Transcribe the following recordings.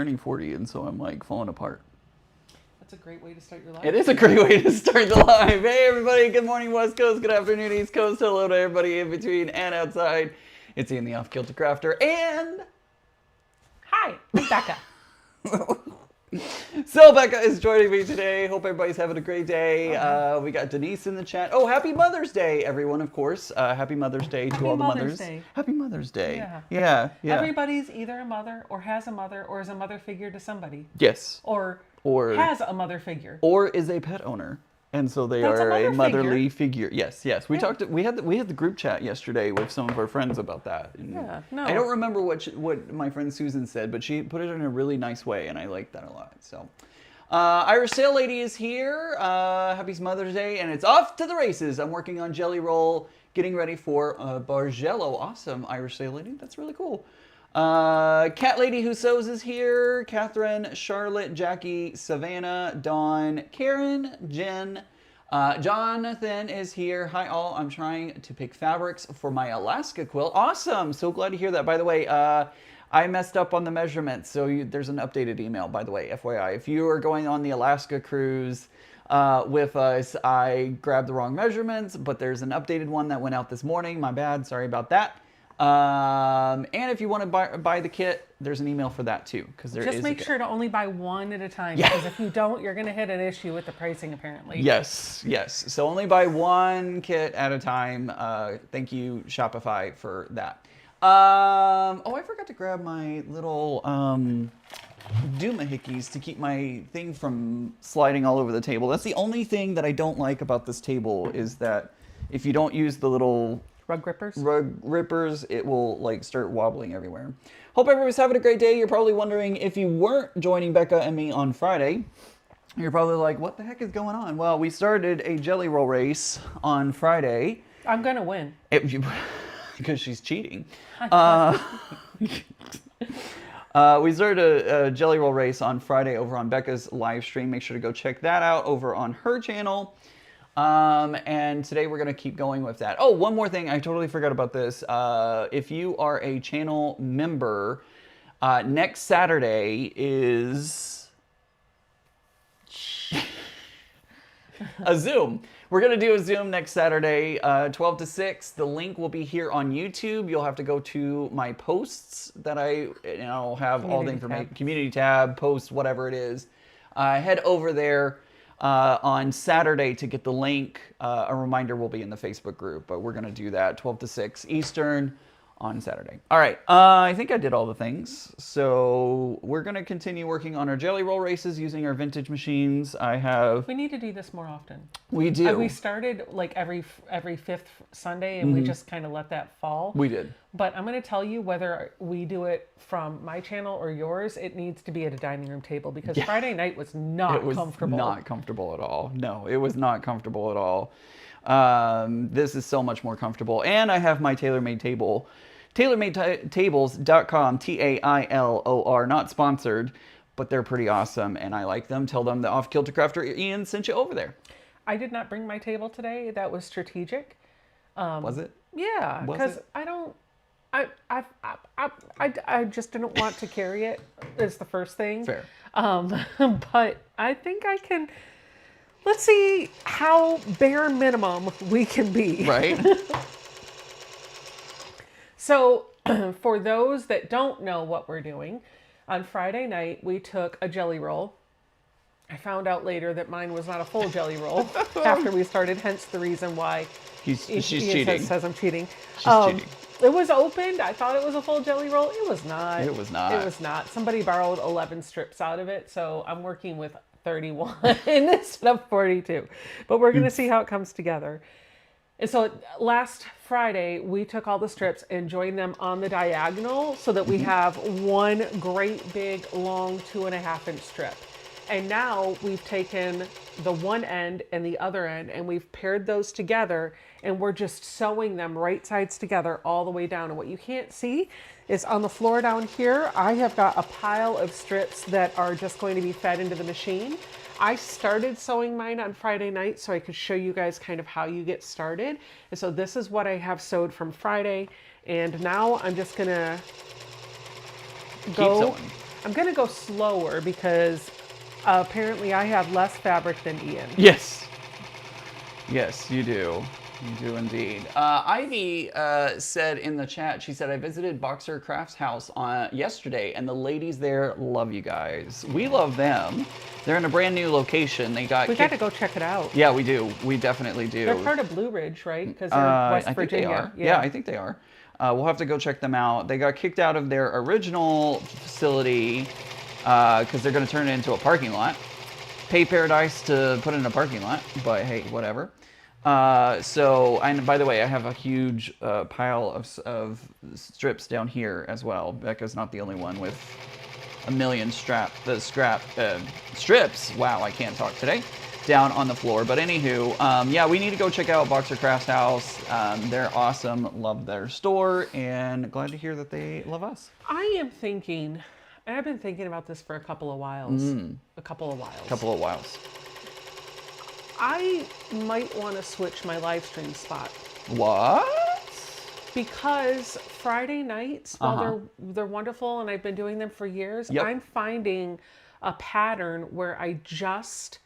turning 40, and so I'm like falling apart. That's a great way to start your life. It is a great way to start the live. Hey everybody, good morning West Coast, good afternoon East Coast, hello to everybody in between and outside. It's Ian the Off-Kilter Crafter, and... Hi, I'm Becca. So Becca is joining me today. Hope everybody's having a great day. We got Denise in the chat. Oh, happy Mother's Day, everyone, of course. Happy Mother's Day to all the mothers. Happy Mother's Day. Yeah. Everybody's either a mother or has a mother or is a mother figure to somebody. Yes. Or has a mother figure. Or is a pet owner. And so they are a motherly figure. Yes. We talked. We had the group chat yesterday with some of our friends about that. And I don't remember what my friend Susan said, but she put it in a really nice way, and I liked that a lot. So, Irish Sail Lady is here. Happy Mother's Day, and it's off to the races. I'm working on Jelly Roll, getting ready for Bargello. Awesome, Irish Sail Lady. That's really cool. Cat Lady Who Sews is here. Catherine, Charlotte, Jackie, Savannah, Dawn, Karen, Jen, Jonathan is here. Hi all, I'm trying to pick fabrics for my Alaska quilt. Awesome, so glad to hear that. By the way, I messed up on the measurements, so there's an updated email, by the way, FYI. If you are going on the Alaska cruise with us, I grabbed the wrong measurements, but there's an updated one that went out this morning. My bad, sorry about that. And if you want to buy the kit, there's an email for that too, because there is. Just make sure to only buy one at a time, because if you don't, you're going to hit an issue with the pricing apparently. Yes. So only buy one kit at a time. Thank you, Shopify, for that. Oh, I forgot to grab my little doohickeys to keep my thing from sliding all over the table. That's the only thing that I don't like about this table, is that if you don't use the little rug rippers, it will like start wobbling everywhere. Hope everybody's having a great day. You're probably wondering, if you weren't joining Becca and me on Friday, you're probably like, what the heck is going on? Well, we started a jelly roll race on Friday. I'm gonna win. Because she's cheating. We started a jelly roll race on Friday over on Becca's live stream. Make sure to go check that out over on her channel. And today we're going to keep going with that. Oh, one more thing. I totally forgot about this. If you are a channel member, next Saturday is a Zoom. We're going to do a Zoom next Saturday, 12 to 6. The link will be here on YouTube. You'll have to go to my posts that I'll have all the information, community tab, posts, whatever it is. Head over there on Saturday to get the link. A reminder will be in the Facebook group, but we're going to do that 12 to 6 Eastern on Saturday. All right, I think I did all the things. So we're going to continue working on our jelly roll races using our vintage machines. We need to do this more often. We do. We started like every fifth Sunday, and we just kind of let that fall. We did. But I'm going to tell you, whether we do it from my channel or yours, it needs to be at a dining room table, because Friday night was not comfortable. Not comfortable at all. No, it was not comfortable at all. This is so much more comfortable. And I have my TaylorMade table. TaylorMadeTables.com, TAILOR, not sponsored, but they're pretty awesome, and I like them. Tell them the Off-Kilter Crafter Ian sent you over there. I did not bring my table today. That was strategic. Was it? Yeah, because I just didn't want to carry it, is the first thing. Fair. But I think I can. Let's see how bare minimum we can be. Right. So for those that don't know what we're doing, on Friday night we took a jelly roll. I found out later that mine was not a full jelly roll after we started, hence the reason why she's cheating. Says I'm cheating. She's cheating. It was opened. I thought it was a full jelly roll. It was not. It was not. It was not. Somebody borrowed 11 strips out of it, so I'm working with 31 instead of 42. But we're going to see how it comes together. And so last Friday, we took all the strips and joined them on the diagonal so that we have one great big long 2.5-inch strip. And now we've taken the one end and the other end, and we've paired those together, and we're just sewing them right sides together all the way down. And what you can't see is on the floor down here, I have got a pile of strips that are just going to be fed into the machine. I started sewing mine on Friday night so I could show you guys kind of how you get started. And so this is what I have sewed from Friday. And now I'm just gonna go. I'm going to go slower because apparently I have less fabric than Ian. Yes. Yes, you do. You do indeed. Ivy said in the chat, she said, I visited Boxer Crafts House yesterday, and the ladies there love you guys. We love them. They're in a brand new location. We got to go check it out. Yeah, we do. We definitely do. They're part of Blue Ridge, right? Because they're West I Virginia. Think they are. Yeah, I think they are. We'll have to go check them out. They got kicked out of their original facility because they're going to turn it into a parking lot. Pay paradise to put it in a parking lot, but hey, whatever. And by the way, I have a huge pile of strips down here as well. Becca's not the only one with a million strips. Wow, I can't talk today. Down on the floor. But anywho, yeah, we need to go check out Boxer Crafts House. They're awesome. Love their store, and glad to hear that they love us. I've been thinking about this for a couple of whiles. I might want to switch my live stream spot. What? Because Friday nights, while they're wonderful and I've been doing them for years, I'm finding a pattern where I just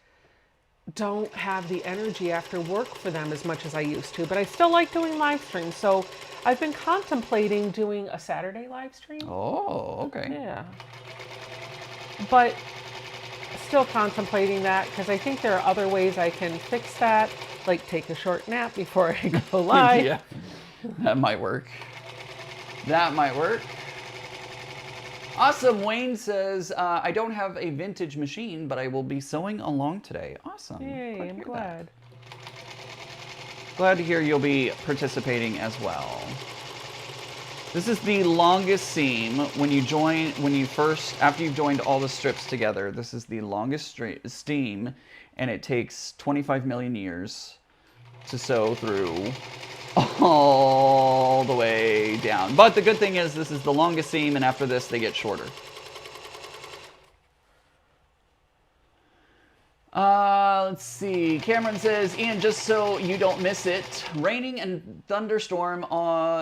don't have the energy after work for them as much as I used to. But I still like doing live streams. So I've been contemplating doing a Saturday live stream. Oh, okay. Yeah. But still contemplating that because I think there are other ways I can fix that, like take a short nap before I go live. Yeah, that might work. That might work. Awesome. Wayne says, I don't have a vintage machine, but I will be sewing along today. Awesome. Yay, I'm glad. Glad to hear you'll be participating as well. This is the longest seam after you've joined all the strips together. This is the longest seam, and it takes 25 million years to sew through all the way down. But the good thing is this is the longest seam, and after this they get shorter. Let's see. Cameron says, Ian, just so you don't miss it, raining and thunderstorm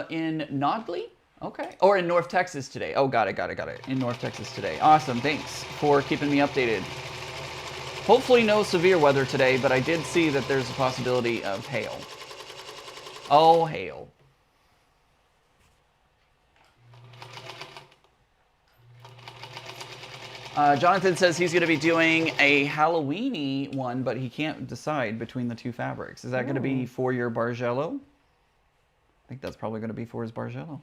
in Nodley? Okay. Or in North Texas today. Oh, got it. In North Texas today. Awesome. Thanks for keeping me updated. Hopefully no severe weather today, but I did see that there's a possibility of hail. Oh, hail. Jonathan says he's going to be doing a Halloween-y one, but he can't decide between the two fabrics. Is that going to be for your Bargello? I think that's probably going to be for his Bargello.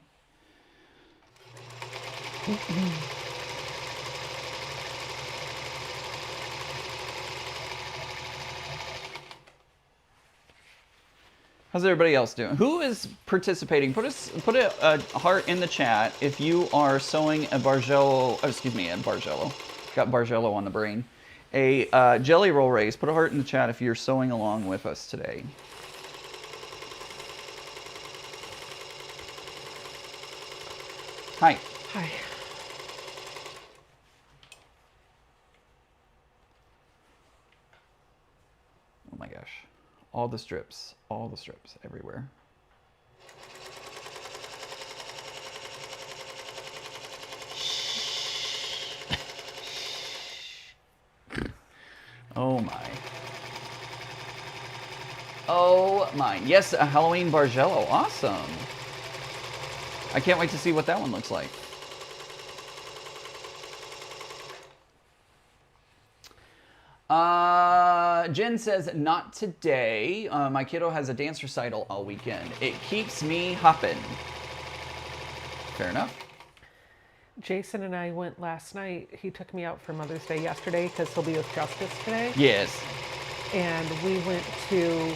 How's everybody else doing? Who is participating? Put a heart in the chat if you are sewing a Bargello. Oh, excuse me, a Bargello. Got Bargello on the brain. A jelly roll race. Put a heart in the chat if you're sewing along with us today. Hi. Hi. Oh my gosh. All the strips everywhere. Oh my. Oh my. Yes, a Halloween Bargello. Awesome. I can't wait to see what that one looks like. Jen says, not today. My kiddo has a dance recital all weekend. It keeps me hopping. Fair enough. Jason and I went last night. He took me out for Mother's Day yesterday because he'll be with Justice today. Yes. And we went to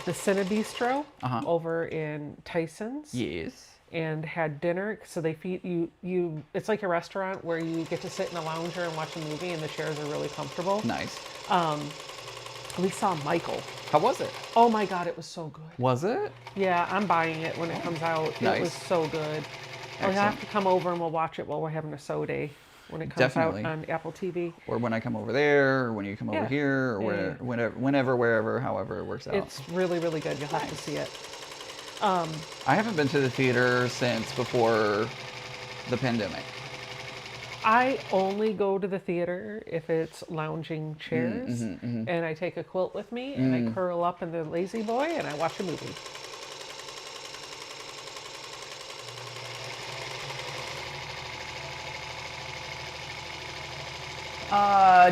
the Cine Bistro over in Tyson's. Yes. And had dinner. So they feed you. It's like a restaurant where you get to sit in a lounger and watch a movie, and the chairs are really comfortable. Nice. We saw Michael. How was it? Oh my God, it was so good. Was it? Yeah, I'm buying it when it comes out. Nice. It was so good. You'll have to come over and we'll watch it while we're having a sew day when it comes out on Apple TV. Or when I come over there, or when you come over here, or whenever, wherever, however it works out. It's really, really good. You'll have to see it. I haven't been to the theater since before the pandemic. I only go to the theater if it's lounging chairs, and I take a quilt with me, and I curl up in the lazy boy, and I watch a movie.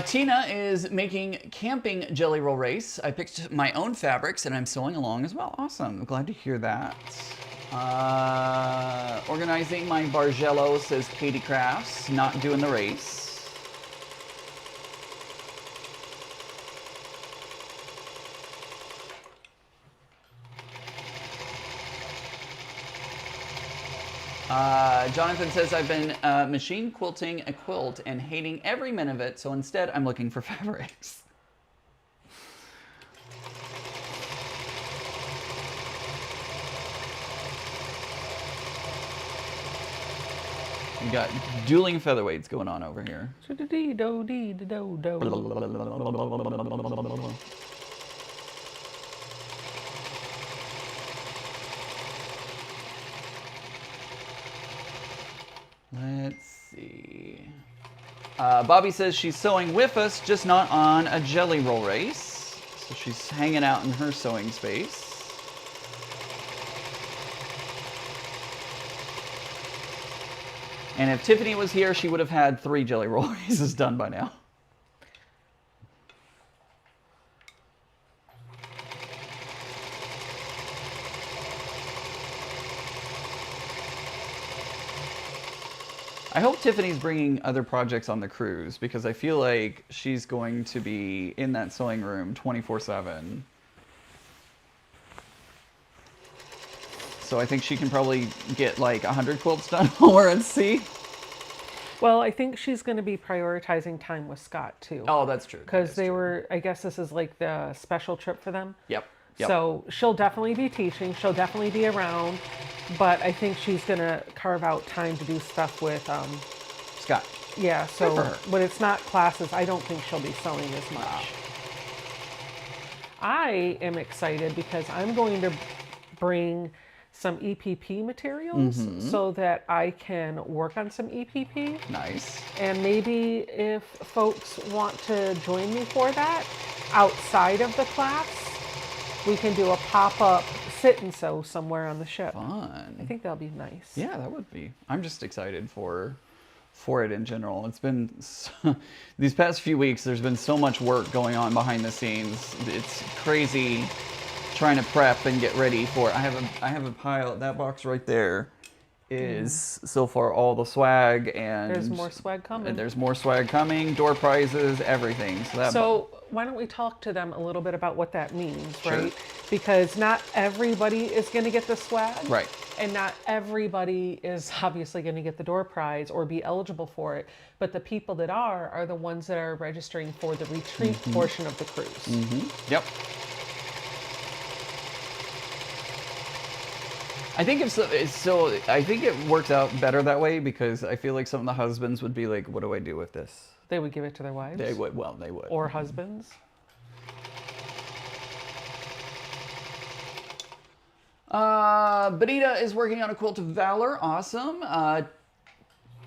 Tina is making camping jelly roll race. I picked my own fabrics and I'm sewing along as well. Awesome. I'm glad to hear that. Organizing my Bargello, says Katie Crafts. Not doing the race. Jonathan says, I've been machine quilting a quilt and hating every minute of it, so instead I'm looking for fabrics. We got dueling featherweights going on over here. Let's see. Bobby says she's sewing with us, just not on a jelly roll race. So she's hanging out in her sewing space. And if Tiffany was here, she would have had 3 jelly roll races done by now. I hope Tiffany's bringing other projects on the cruise because I feel like she's going to be in that sewing room 24/7. So I think she can probably get like 100 quilts done while we're at sea. Well, I think she's going to be prioritizing time with Scott too. Oh, that's true. Because they were, I guess this is like the special trip for them. Yep. So she'll definitely be teaching. She'll definitely be around. But I think she's going to carve out time to do stuff with Scott. Yeah, so when it's not classes, I don't think she'll be sewing as much. Wow. I am excited because I'm going to bring some EPP materials so that I can work on some EPP. Nice. And maybe if folks want to join me for that outside of the class, we can do a pop-up sit and sew somewhere on the ship. Fun. I think that'll be nice. Yeah, that would be. I'm just excited for it in general. It's been these past few weeks. There's been so much work going on behind the scenes. It's crazy trying to prep and get ready for it. I have a pile. That box right there is so far all the swag, and there's more swag coming. And there's more swag coming. Door prizes, everything. So why don't we talk to them a little bit about what that means, right? Because not everybody is going to get the swag. Right. And not everybody is obviously going to get the door prize or be eligible for it. But the people that are the ones that are registering for the retreat portion of the cruise. Yep. I think I think it works out better that way because I feel like some of the husbands would be like, what do I do with this? They would give it to their wives? They would. Well, they would. Or husbands? Benita is working on a quilt of valor. Awesome.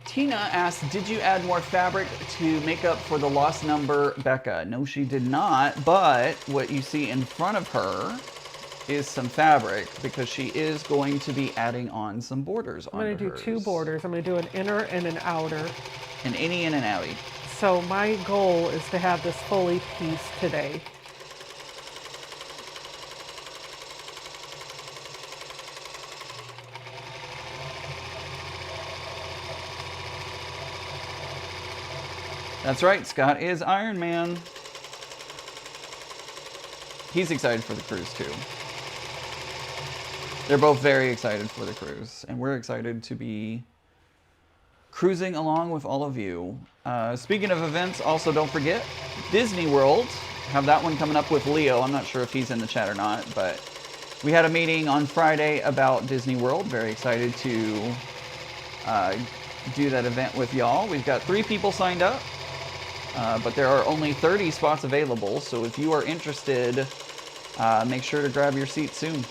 Tina asked, did you add more fabric to make up for the lost number, Becca? No, she did not. But what you see in front of her is some fabric because she is going to be adding on some borders on hers. I'm going to do 2 borders. I'm going to do an inner and an outer. An innie and an outie. So my goal is to have this fully pieced today. That's right, Scott is Iron Man. He's excited for the cruise too. They're both very excited for the cruise, and we're excited to be cruising along with all of you. Speaking of events, also don't forget Disney World. Have that one coming up with Leo. I'm not sure if he's in the chat or not, but we had a meeting on Friday about Disney World. Very excited to do that event with y'all. We've got 3 people signed up, but there are only 30 spots available. So if you are interested, make sure to grab your seat soon.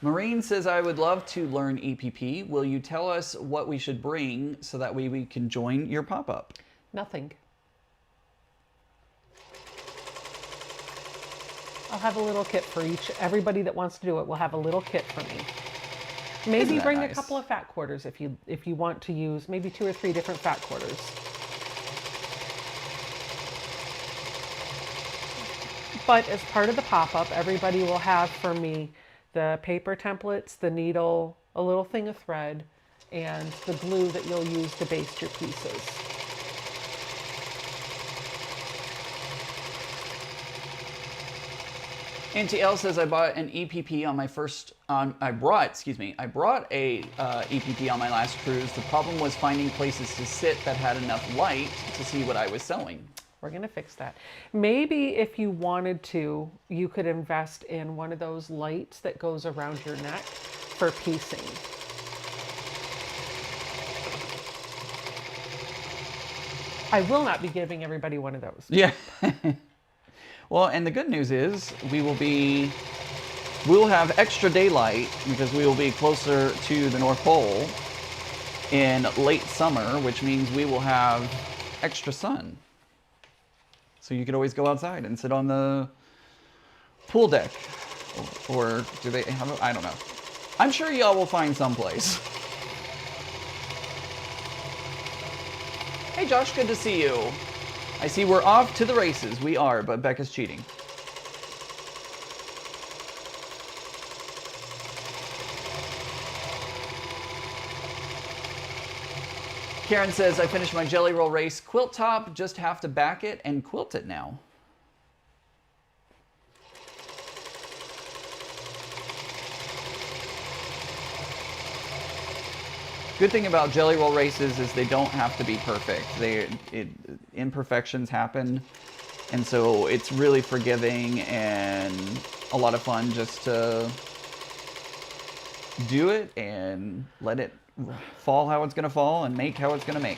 Maureen says, I would love to learn EPP. Will you tell us what we should bring so that way we can join your pop-up? Nothing. I'll have a little kit for everybody that wants to do it will have a little kit for me. Maybe bring nice? A couple of fat quarters if you want to use maybe 2 or 3 different fat quarters. But as part of the pop-up, everybody will have from me the paper templates, the needle, a little thing of thread, and the glue that you'll use to baste your pieces. Auntie L says I bought an EPP on my first. I brought a EPP on my last cruise. The problem was finding places to sit that had enough light to see what I was sewing. We're gonna fix that. Maybe if you wanted to, you could invest in one of those lights that goes around your neck for piecing. I will not be giving everybody one of those. Yeah. Well, and the good news is we'll have extra daylight because we will be closer to the North Pole in late summer, which means we will have extra sun. So you could always go outside and sit on the pool deck. Or do they have I don't know. I'm sure y'all will find someplace. Hey Josh, good to see you. I see we're off to the races. We are, but Becca's cheating. Karen says, I finished my Jelly Roll Race quilt top, just have to back it and quilt it now. Good thing about Jelly Roll races is they don't have to be perfect. Imperfections happen, and so it's really forgiving and a lot of fun just to do it and let it fall how it's going to fall and make how it's going to make.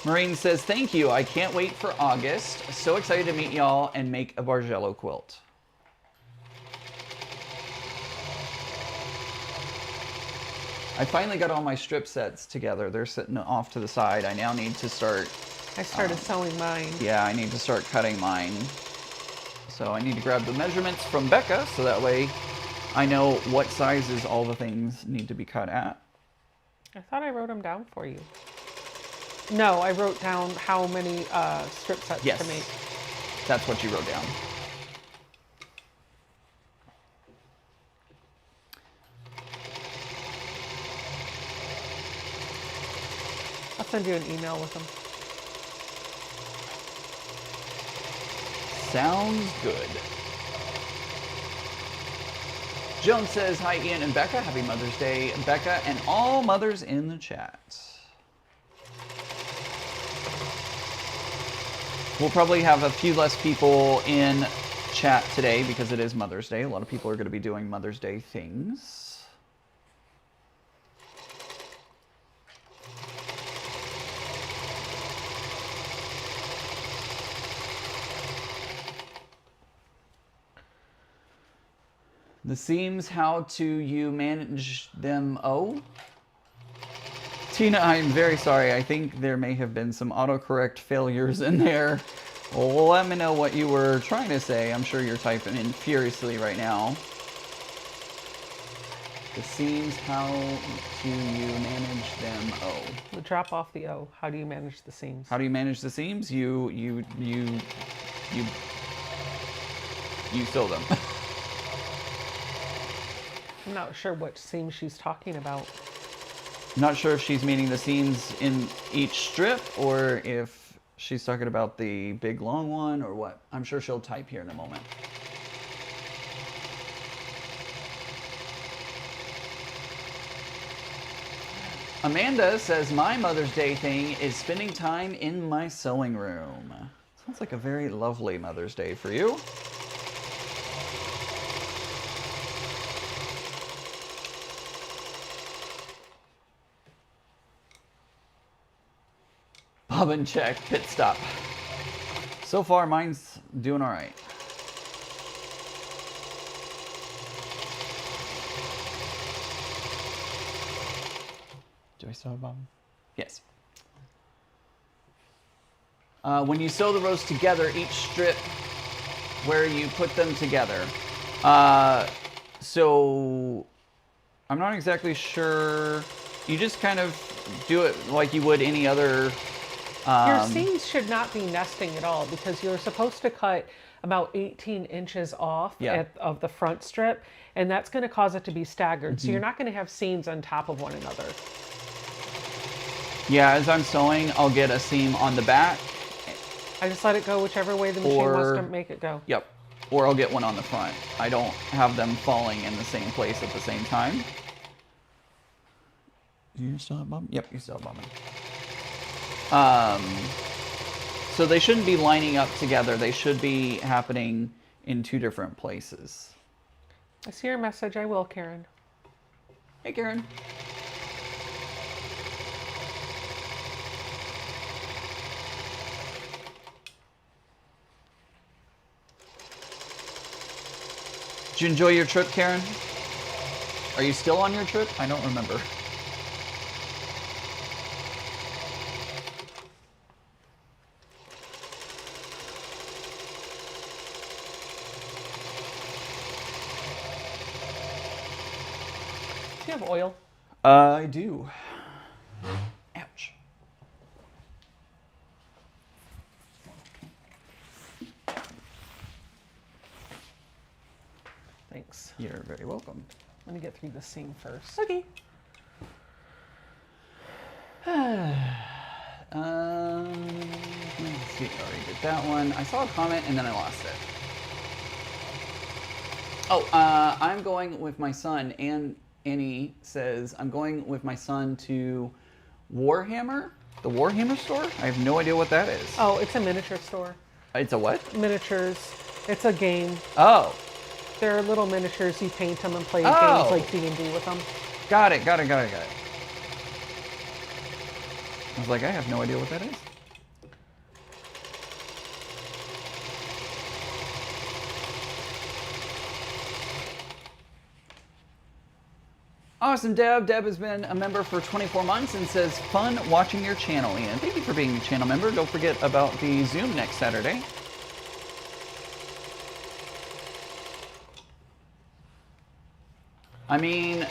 Maureen says, thank you. I can't wait for August. So excited to meet y'all and make a Bargello quilt. I finally got all my strip sets together. They're sitting off to the side. I now need to start... I started sewing mine. Yeah, I need to start cutting mine. So I need to grab the measurements from Becca so that way I know what sizes all the things need to be cut at. I thought I wrote them down for you. No, I wrote down how many strip sets to make. That's what you wrote down. I'll send you an email with them. Sounds good. Joan says, hi Ian and Becca, happy Mother's Day. Becca and all mothers in the chat. We'll probably have a few less people in chat today because it is Mother's Day. A lot of people are going to be doing Mother's Day things. The seams, how do you manage them? Oh, Tina, I'm very sorry. I think there may have been some autocorrect failures in there. Let me know what you were trying to say. I'm sure you're typing in furiously right now. The seams, how do you manage them? Oh. We'll drop off the O. How do you manage the seams? How do you manage the seams? You sew them. I'm not sure what seam she's talking about. I'm not sure if she's meaning the seams in each strip or if she's talking about the big long one or what. I'm sure she'll type here in a moment. Amanda says, my Mother's Day thing is spending time in my sewing room. Sounds like a very lovely Mother's Day for you. Bob and check, pit stop. So far, mine's doing all right. Do I still have bottom? Yes. When you sew the rows together, each strip where you put them together. So I'm not exactly sure. You just kind of do it like you would any other. Your seams should not be nesting at all because you're supposed to cut about 18 inches off of the front strip, and that's going to cause it to be staggered. So you're not going to have seams on top of one another. Yeah, as I'm sewing, I'll get a seam on the back. I just let it go whichever way the machine wants to make it go. Yep. Or I'll get one on the front. I don't have them falling in the same place at the same time. You still have bottom? Yep, you still have bottom. So they shouldn't be lining up together. They should be happening in two different places. I see your message. I will, Karen. Hey, Karen. Did you enjoy your trip, Karen? Are you still on your trip? I don't remember. Do you have oil? I do. Ouch. Thanks. You're very welcome. Let me get through this seam first. Okay. Let's see, I already did that one. I saw a comment and then I lost it. Oh, I'm going with my son, and Annie says, I'm going with my son to Warhammer, the Warhammer store. I have no idea what that is. Oh, it's a miniature store. It's a what? Miniatures. It's a game. Oh. They're little miniatures. You paint them and play games like D&D with them. Got it. I was like, I have no idea what that is. Awesome, Deb. Deb has been a member for 24 months and says, fun watching your channel, Ian. Thank you for being a channel member. Don't forget about the Zoom next Saturday. I mean,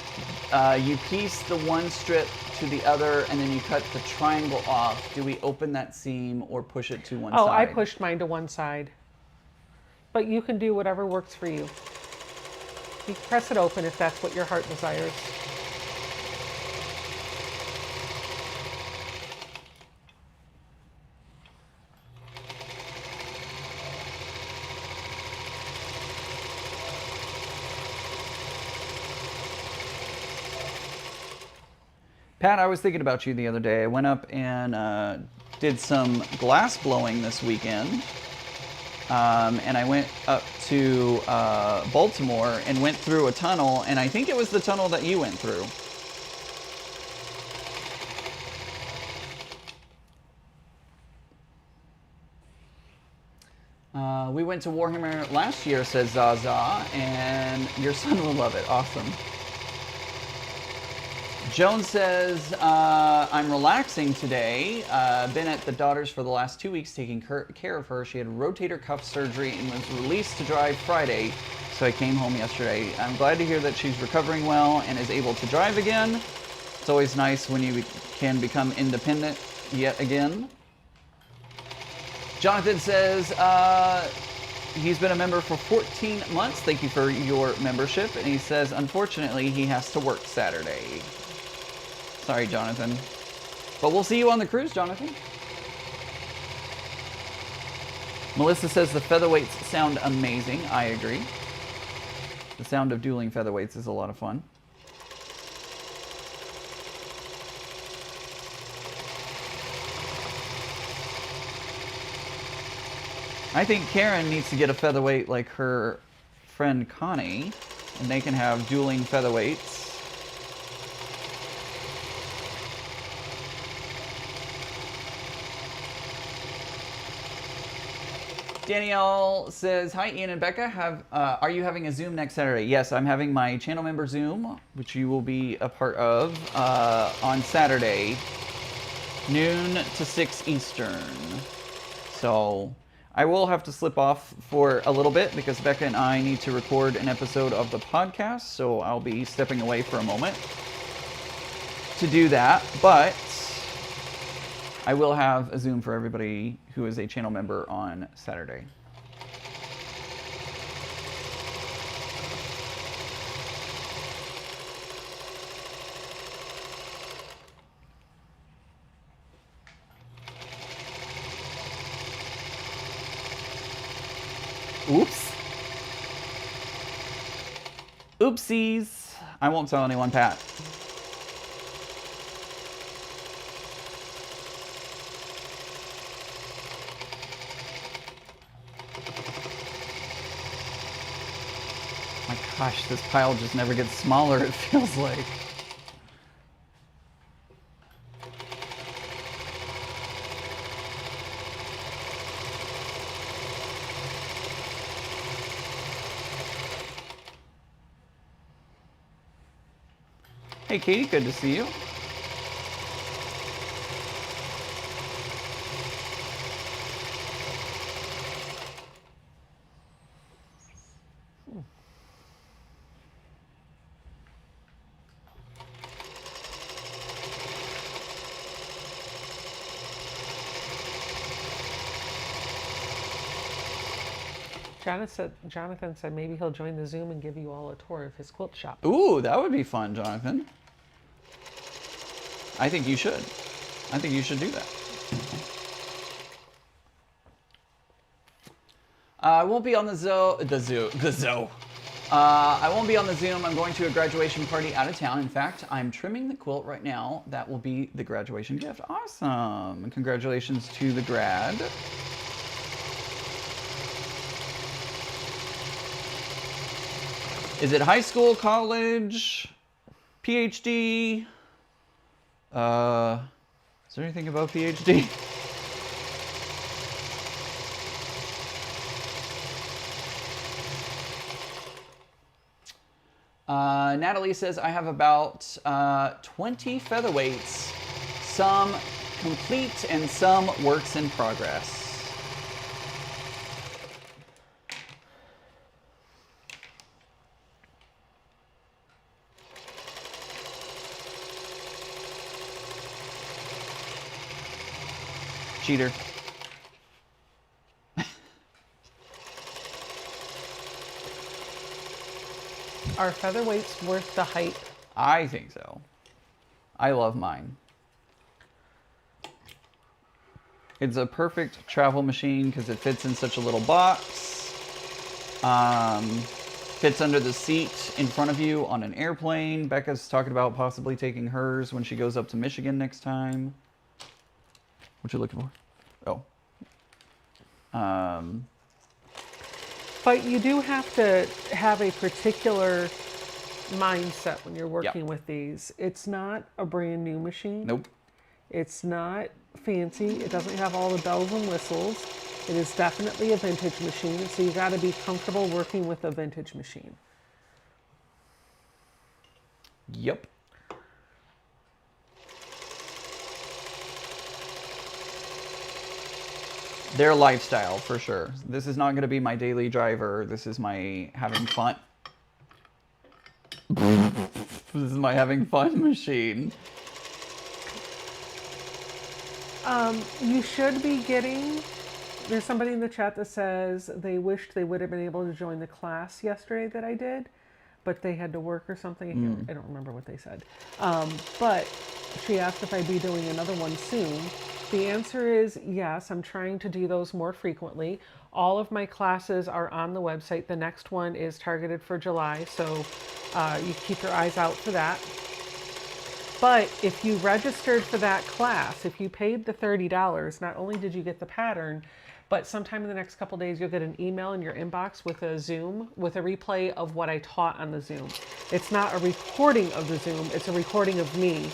you piece the one strip to the other and then you cut the triangle off. Do we open that seam or push it to one side? Oh, I pushed mine to one side. But you can do whatever works for you. You can press it open if that's what your heart desires. Pat, I was thinking about you the other day. I went up and did some glass blowing this weekend. And I went up to Baltimore and went through a tunnel, and I think it was the tunnel that you went through. We went to Warhammer last year, says Zaza, and your son will love it. Awesome. Joan says, I'm relaxing today. Been at the daughter's for the last 2 weeks taking care of her. She had rotator cuff surgery and was released to drive Friday, so I came home yesterday. I'm glad to hear that she's recovering well and is able to drive again. It's always nice when you can become independent yet again. Jonathan says, he's been a member for 14 months. Thank you for your membership. And he says, unfortunately, he has to work Saturday. Sorry, Jonathan. But we'll see you on the cruise, Jonathan. Melissa says the featherweights sound amazing. I agree. The sound of dueling featherweights is a lot of fun. I think Karen needs to get a featherweight like her friend Connie, and they can have dueling featherweights. Danielle says, hi, Ian and Becca. Are you having a Zoom next Saturday? Yes, I'm having my channel member Zoom, which you will be a part of on Saturday, noon to 6 Eastern. So I will have to slip off for a little bit because Becca and I need to record an episode of the podcast. So I'll be stepping away for a moment to do that. But I will have a Zoom for everybody who is a channel member on Saturday. Oops. Oopsies. I won't tell anyone, Pat. My gosh, this pile just never gets smaller, it feels like. Hey, Katie, good to see you. Jonathan said maybe he'll join the Zoom and give you all a tour of his quilt shop. Ooh, that would be fun, Jonathan. I think you should. I think you should do that. I won't be on the Zoom. I won't be on the Zoom. I'm going to a graduation party out of town. In fact, I'm trimming the quilt right now. That will be the graduation gift. Awesome. And congratulations to the grad. Is it high school, college, PhD? Is there anything about PhD? Natalie says, I have about 20 featherweights, some complete and some works in progress. Cheater. Are featherweights worth the hype? I think so. I love mine. It's a perfect travel machine because it fits in such a little box. Fits under the seat in front of you on an airplane. Becca's talking about possibly taking hers when she goes up to Michigan next time. What you looking for? Oh. But you do have to have a particular mindset when you're working with these. It's not a brand new machine. Nope. It's not fancy. It doesn't have all the bells and whistles. It is definitely a vintage machine, so you got to be comfortable working with a vintage machine. Yep. Their lifestyle, for sure. This is not going to be my daily driver. This is my having fun. This is my having fun machine. You should be getting... There's somebody in the chat that says they wished they would have been able to join the class yesterday that I did, but they had to work or something. I don't remember what they said. But she asked if I'd be doing another one soon. The answer is yes. I'm trying to do those more frequently. All of my classes are on the website. The next one is targeted for July, so you keep your eyes out for that. But if you registered for that class, if you paid the $30, not only did you get the pattern, but sometime in the next couple days, you'll get an email in your inbox with a Zoom, with a replay of what I taught on the Zoom. It's not a recording of the Zoom, it's a recording of me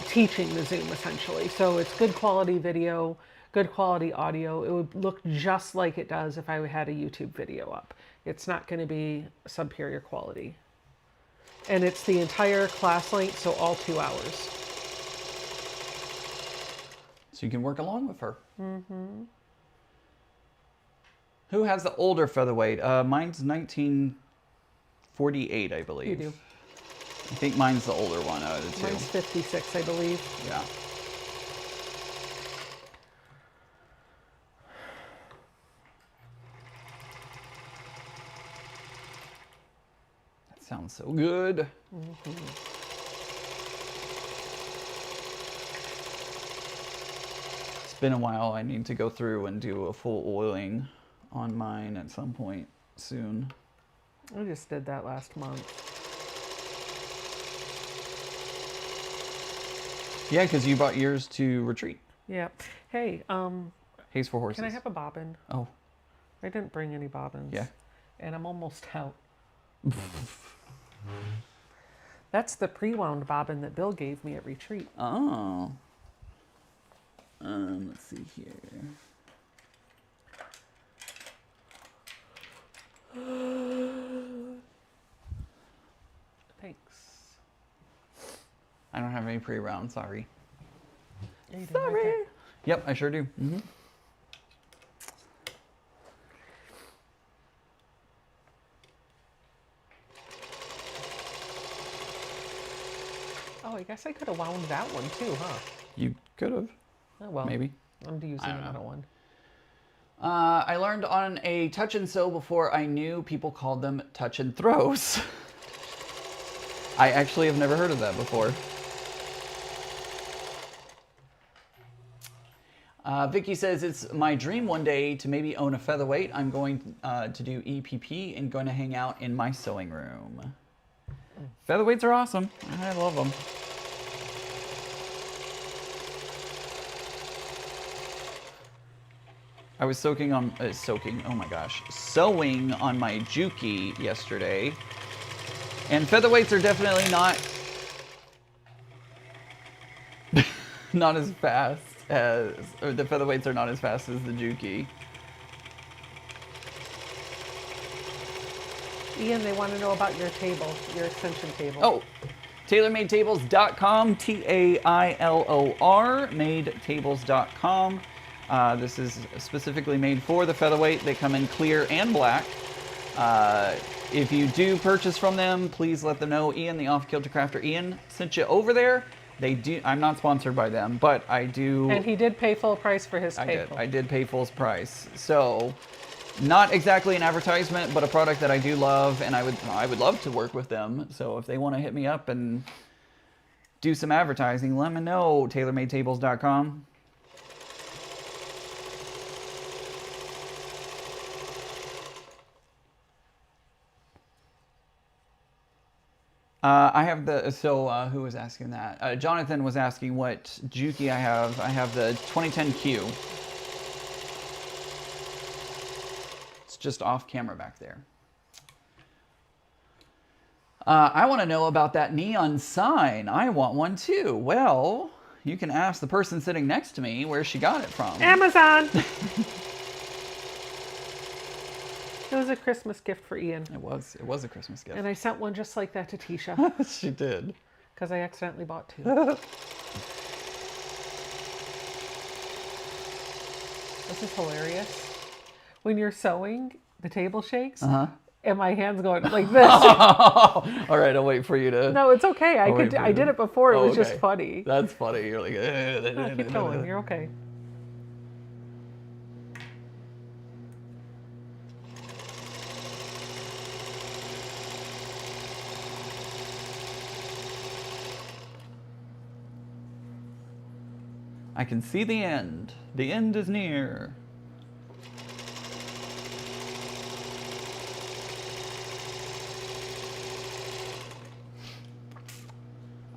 teaching the Zoom, essentially. So it's good quality video, good quality audio. It would look just like it does if I had a YouTube video up. It's not going to be superior quality. And it's the entire class length, so all 2 hours. So you can work along with her. Who has the older featherweight? Mine's 1948, I believe. You do. I think mine's the older one out of the two. Mine's 56, I believe. Yeah. That sounds so good. It's been a while. I need to go through and do a full oiling on mine at some point soon. I just did that last month. Yeah, because you bought yours to retreat. Yeah. Hey, Hayes for horses. can I have a bobbin? Oh. I didn't bring any bobbins. Yeah. And I'm almost out. That's the pre-wound bobbin that Bill gave me at retreat. Oh. Let's see here. Thanks. I don't have any pre-round, sorry. Yeah, you do. Sorry. Okay. Yep, I sure do. Oh, I guess I could have wound that one too, huh? You could have. Oh, well. Maybe. I'm using another one. I learned on a touch and sew before I knew people called them touch and throws. I actually have never heard of that before. Vicky says, it's my dream one day to maybe own a featherweight. I'm going to do EPP and going to hang out in my sewing room. Featherweights are awesome. I love them. I was sewing on my Juki yesterday. And featherweights are definitely not as fast as, or the featherweights are not as fast as the Juki. Ian, they want to know about your table, your extension table. Oh, tailormadetables.com, Tailor, madetables.com. This is specifically made for the featherweight. They come in clear and black. If you do purchase from them, please let them know Ian, the Off Kilter Crafter Ian, sent you over there. They do. I'm not sponsored by them, but I do. And he did pay full price for his table. I did pay full price. So, not exactly an advertisement, but a product that I do love, and I would love to work with them. So if they want to hit me up and do some advertising, let me know. tailormadetables.com. I have the, who was asking that? Jonathan was asking what Juki I have. I have the 2010Q. It's just off camera back there. I want to know about that neon sign. I want one too. Well, you can ask the person sitting next to me where she got it from. Amazon! It was a Christmas gift for Ian. It was a Christmas gift. And I sent one just like that to Tisha. She did. Because I accidentally bought two. This is hilarious. When you're sewing, the table shakes, and my hand's going like this. All right, I'll wait for you to... No, it's okay. I did it before. It was just funny. That's funny. You're like... No, keep going. You're okay. I can see the end. The end is near.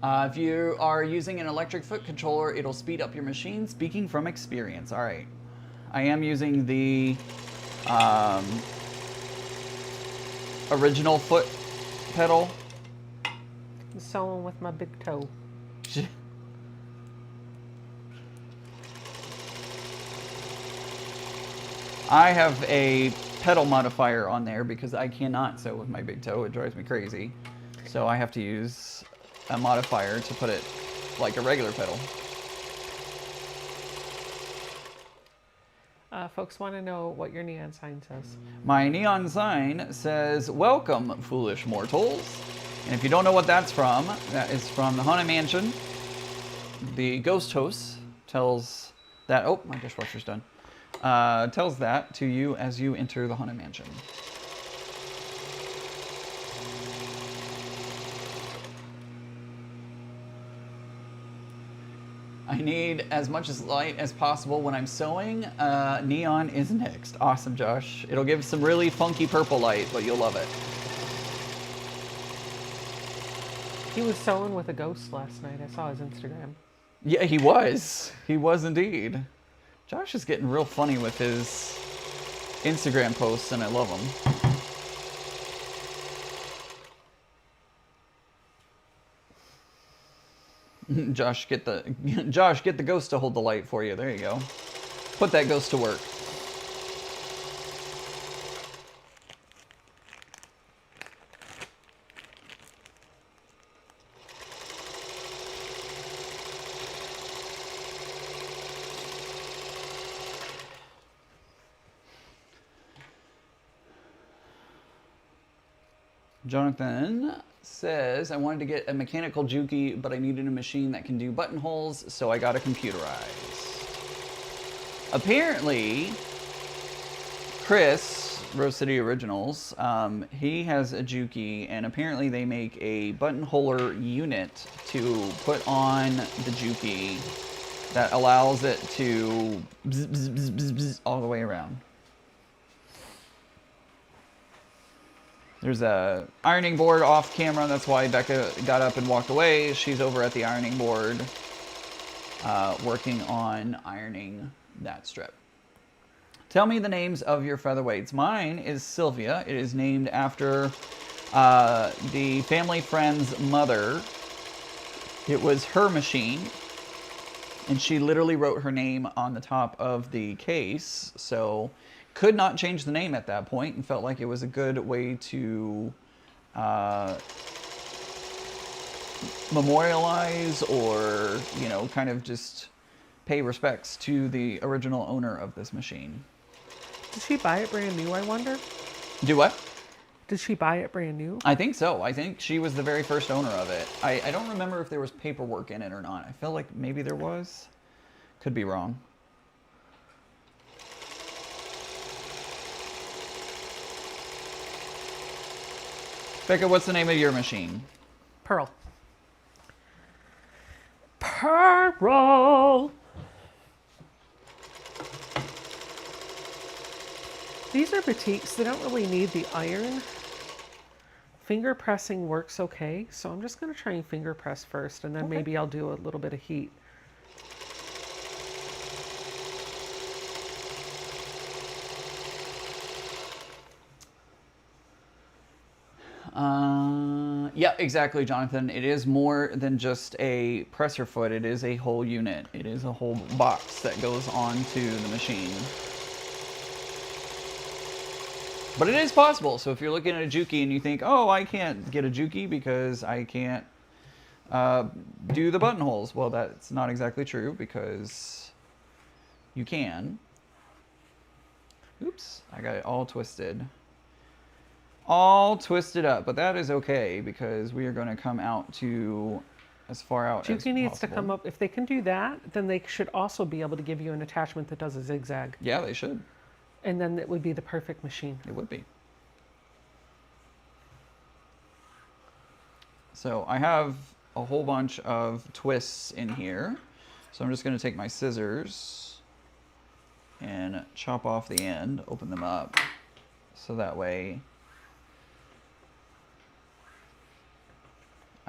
If you are using an electric foot controller, it'll speed up your machine. Speaking from experience. All right. I am using the original foot pedal. I'm sewing with my big toe. I have a pedal modifier on there because I cannot sew with my big toe. It drives me crazy. So I have to use a modifier to put it like a regular pedal. Folks want to know what your neon sign says. My neon sign says, "Welcome, foolish mortals." And if you don't know what that's from, that is from the Haunted Mansion. The ghost host tells that, oh, my dishwasher's done. Tells that to you as you enter the Haunted Mansion. I need as much light as possible when I'm sewing. Neon is next. Awesome, Josh. It'll give some really funky purple light, but you'll love it. He was sewing with a ghost last night. I saw his Instagram. Yeah, he was. He was indeed. Josh is getting real funny with his Instagram posts, and I love them. Josh, get the ghost to hold the light for you. There you go. Put that ghost to work. Jonathan says, I wanted to get a mechanical juki, but I needed a machine that can do buttonholes, so I got a computerized. Apparently, Chris, Rose City Originals, he has a juki, and apparently they make a buttonholer unit to put on the juki that allows it to bzz, bzz, bzz, bzz, bzz, all the way around. There's a ironing board off camera. That's why Becca got up and walked away. She's over at the ironing board working on ironing that strip. Tell me the names of your featherweights. Mine is Sylvia. It is named after the family friend's mother. It was her machine. And she literally wrote her name on the top of the case. So could not change the name at that point and felt like it was a good way to memorialize or, you know, kind of just pay respects to the original owner of this machine. Did she buy it brand new, I wonder? Do what? Did she buy it brand new? I think so. I think she was the very first owner of it. I don't remember if there was paperwork in it or not. I feel like maybe there was. Could be wrong. Becca, what's the name of your machine? Pearl. Pearl! These are batiks. They don't really need the iron. Finger pressing works okay, so I'm just going to try and finger press first, and then maybe I'll do a little bit of heat. Yeah, exactly, Jonathan. It is more than just a presser foot. It is a whole unit. It is a whole box that goes onto the machine. But it is possible. So if you're looking at a juki and you think, oh, I can't get a juki because I can't do the buttonholes. Well, that's not exactly true because you can. Oops, I got it all twisted. All twisted up, but that is okay because we are going to come out to as far out as possible. Juki needs to come up. If they can do that, then they should also be able to give you an attachment that does a zigzag. Yeah, they should. And then it would be the perfect machine. It would be. So I have a whole bunch of twists in here. So I'm just going to take my scissors and chop off the end, open them up, so that way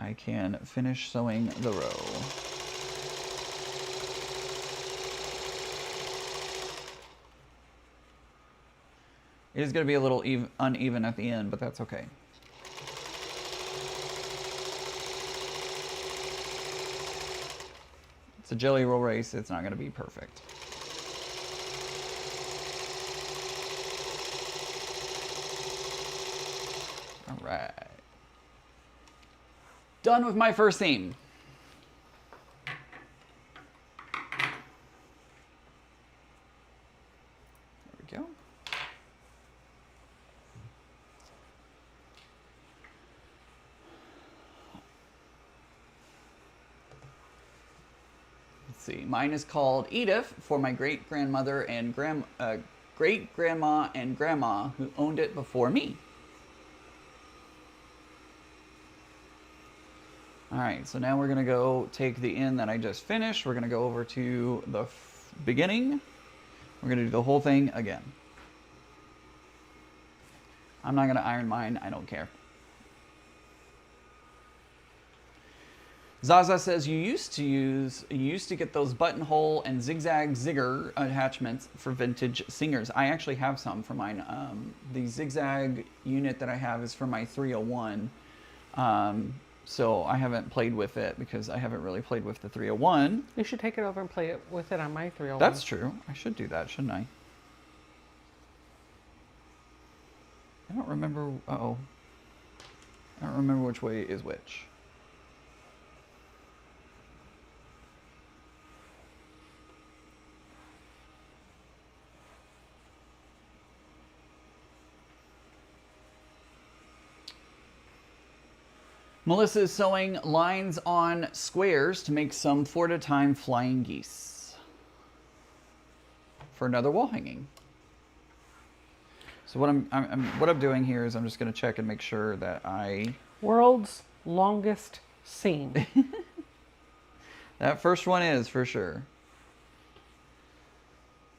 I can finish sewing the row. It is going to be a little uneven at the end, but that's okay. It's a jelly roll race. It's not going to be perfect. right. Done with my first seam. There we go. Let's see. Mine is called Edith for my great-grandmother and great-grandma and grandma who owned it before me. All right, so now we're going to go take the end that I just finished. We're going to go over to the beginning. We're going to do the whole thing again. I'm not going to iron mine. I don't care. Zaza says you used to get those buttonhole and zigzag zigger attachments for vintage singers. I actually have some for mine. The zigzag unit that I have is for my 301. So I haven't played with it because I haven't really played with the 301. You should take it over and play it with it on my 301. That's true. I should do that, shouldn't I? I don't remember. Uh-oh. I don't remember which way is which. Melissa is sewing lines on squares to make some fort-a-time flying geese for another wall hanging. So what I'm doing here is I'm just going to check and make sure that I... World's longest seam. That first one is for sure.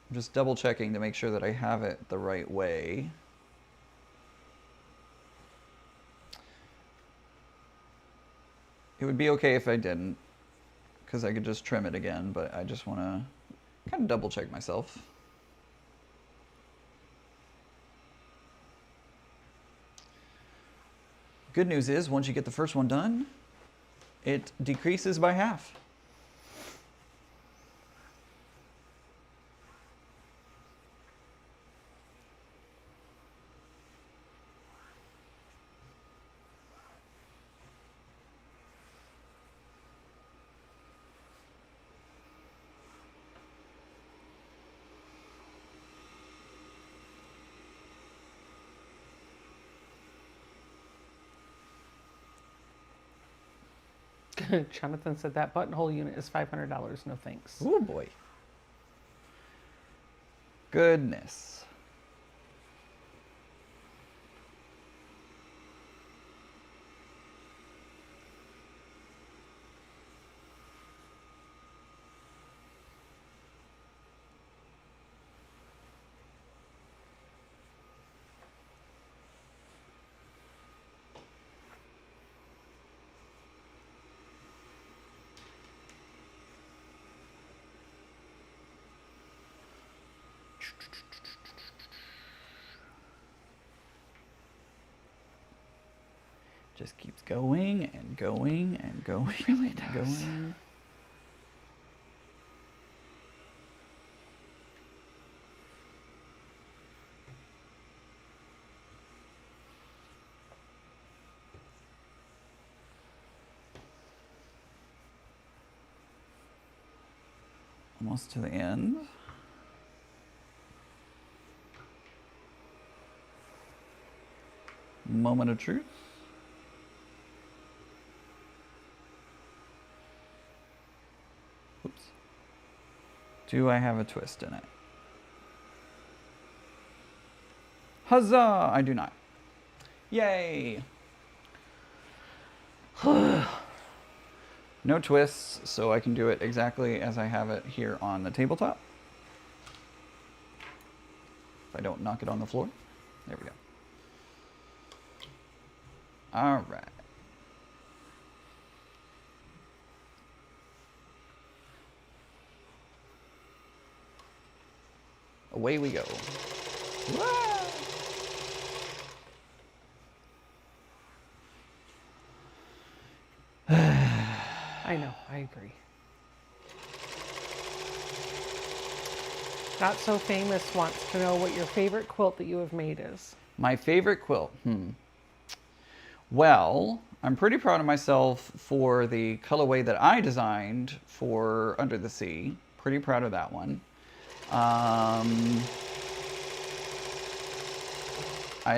I'm just double checking to make sure that I have it the right way. It would be okay if I didn't, because I could just trim it again, but I just want to kind of double check myself. Good news is, once you get the first one done, it decreases by half. Jonathan said that buttonhole unit is $500. No thanks. Oh boy. Goodness. Just keeps going and going and going. It really does. Going. Almost to the end. Moment of truth. Oops. Do I have a twist in it? Huzzah! I do not. Yay! No twists, so I can do it exactly as I have it here on the tabletop. If I don't knock it on the floor. There we go. All right. Away we go. I know, I agree. Not So Famous wants to know what your favorite quilt that you have made is. My favorite quilt? Well, I'm pretty proud of myself for the colorway that I designed for Under the Sea. Pretty proud of that one. I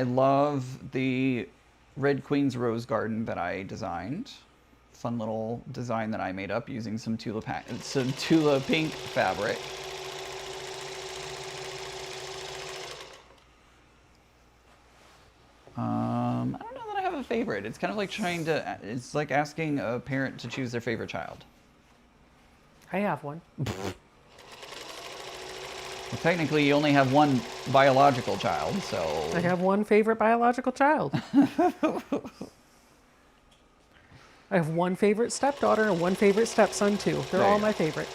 love the Red Queen's Rose Garden that I designed. Fun little design that I made up using some Tula pink fabric. I don't know that I have a favorite. It's kind of like it's like asking a parent to choose their favorite child. I have one. Well, technically, you only have one biological child, so... I have one favorite biological child. I have one favorite stepdaughter and one favorite stepson, too. They're all my favorite.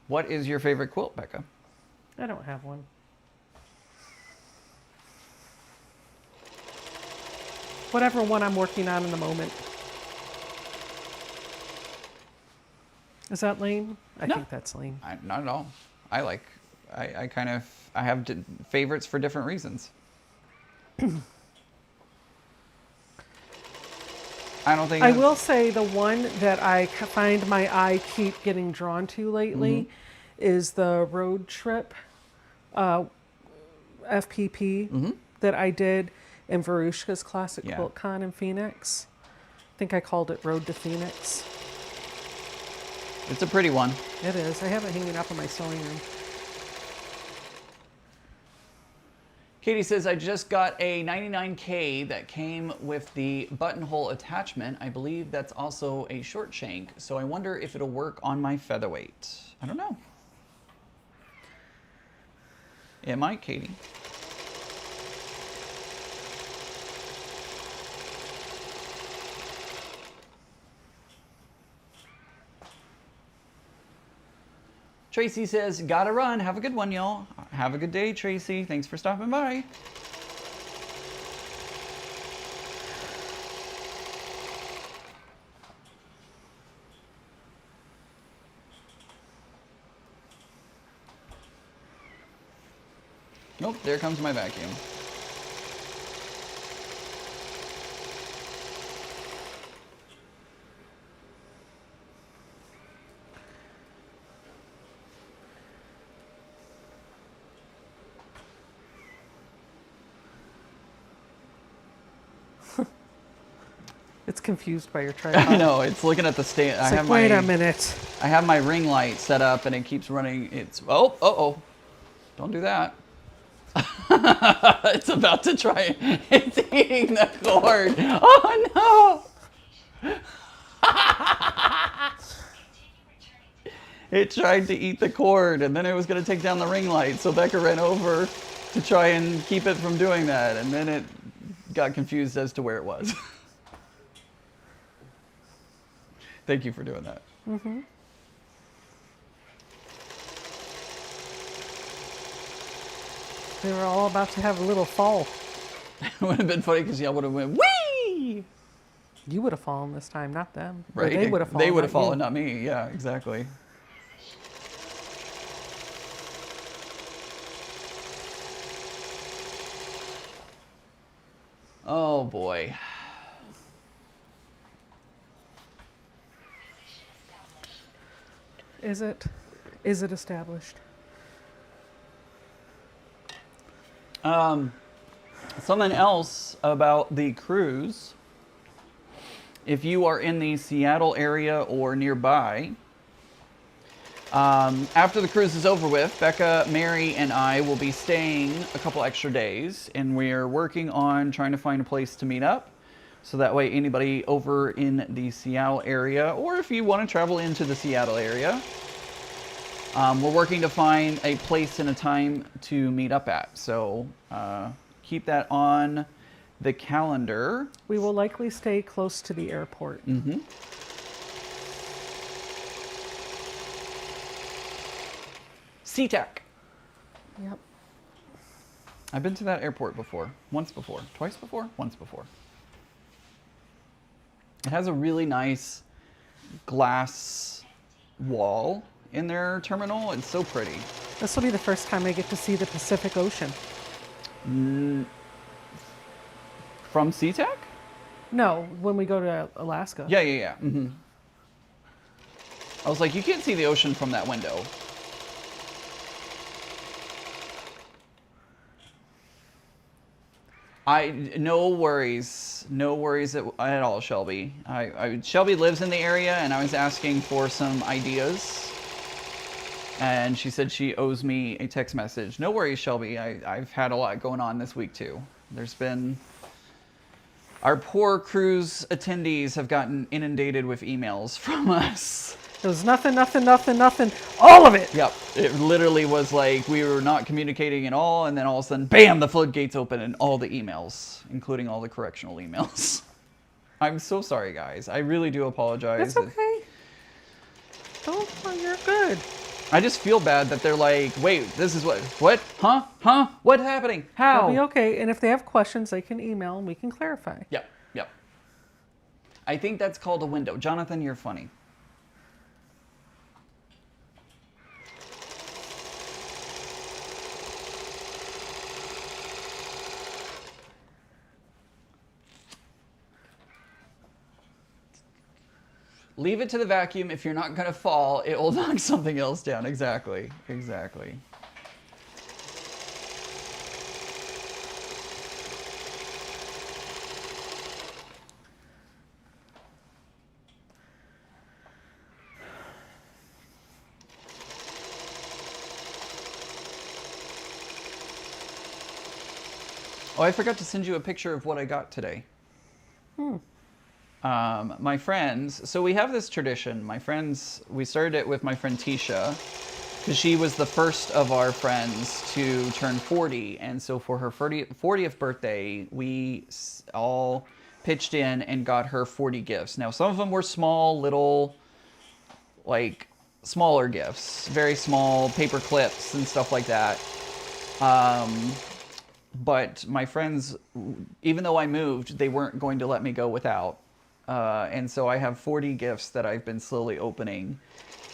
What is your favorite quilt, Becca? I don't have one. Whatever one I'm working on in the moment. Is that lame? I think that's lame. Not at all. I have favorites for different reasons. I will say the one that I find my eye keep getting drawn to lately is the road trip FPP that I did in Verushka's Classic Quilt Con in Phoenix. I think I called it Road to Phoenix. It's a pretty one. It is. I have it hanging up in my sewing room. Katie says, I just got a 99K that came with the buttonhole attachment. I believe that's also a short shank, so I wonder if it'll work on my featherweight. I don't know. It might, Katie. Tracy says, gotta run. Have a good one, y'all. Have a good day, Tracy. Thanks for stopping by. Nope, there comes my vacuum. It's confused by your tripod. I know, it's looking at the stand. Wait a minute. I have my ring light set up and it keeps running. Oh. Don't do that. It's about to try. It's eating the cord. Oh no! It tried to eat the cord and then it was going to take down the ring light. So Becca ran over to try and keep it from doing that. And then it got confused as to where it was. Thank you for doing that. Mm-hmm. They were all about to have a little fall. It would have been funny because y'all would have went, whee! You would have fallen this time, not them. Right? Or they would have fallen. They would have fallen, not me. Yeah, exactly. Oh boy. Is it? Is it established? Something else about the cruise. If you are in the Seattle area or nearby, after the cruise is over with, Becca, Mary, and I will be staying a couple extra days, and we're working on trying to find a place to meet up. So that way anybody over in the Seattle area, or if you want to travel into the Seattle area, we're working to find a place and a time to meet up at. So keep that on the calendar. We will likely stay close to the airport. Mm-hmm. SeaTac. Yep. I've been to that airport before. Once before. Twice before? Once before. It has a really nice glass wall in their terminal. It's so pretty. This will be the first time I get to see the Pacific Ocean. From SeaTac? No, when we go to Alaska. Yeah. Mm-hmm. I was like, you can't see the ocean from that window. No worries at all, Shelby. Shelby lives in the area, and I was asking for some ideas, and she said she owes me a text message. No worries, Shelby. I've had a lot going on this week too. There's been our poor cruise attendees have gotten inundated with emails from us. It was nothing, all of it. Yep. It literally was like we were not communicating at all, and then all of a sudden, bam, the floodgates open and all the emails, including all the correctional emails. I'm so sorry, guys. I really do apologize. It's okay. You're good. I just feel bad that they're like, wait, this is what? Huh? What's happening? How? It'll be okay. And if they have questions, they can email and we can clarify. Yep. I think that's called a window. Jonathan, you're funny. Leave it to the vacuum. If you're not going to fall, it will knock something else down. Exactly. Oh, I forgot to send you a picture of what I got today. My friends, so we have this tradition. We started it with my friend Tisha, because she was the first of our friends to turn 40. And so for her 40th birthday, we all pitched in and got her 40 gifts. Now, some of them were small, little, like, smaller gifts. Very small paper clips and stuff like that. But my friends, even though I moved, they weren't going to let me go without. And so I have 40 gifts that I've been slowly opening.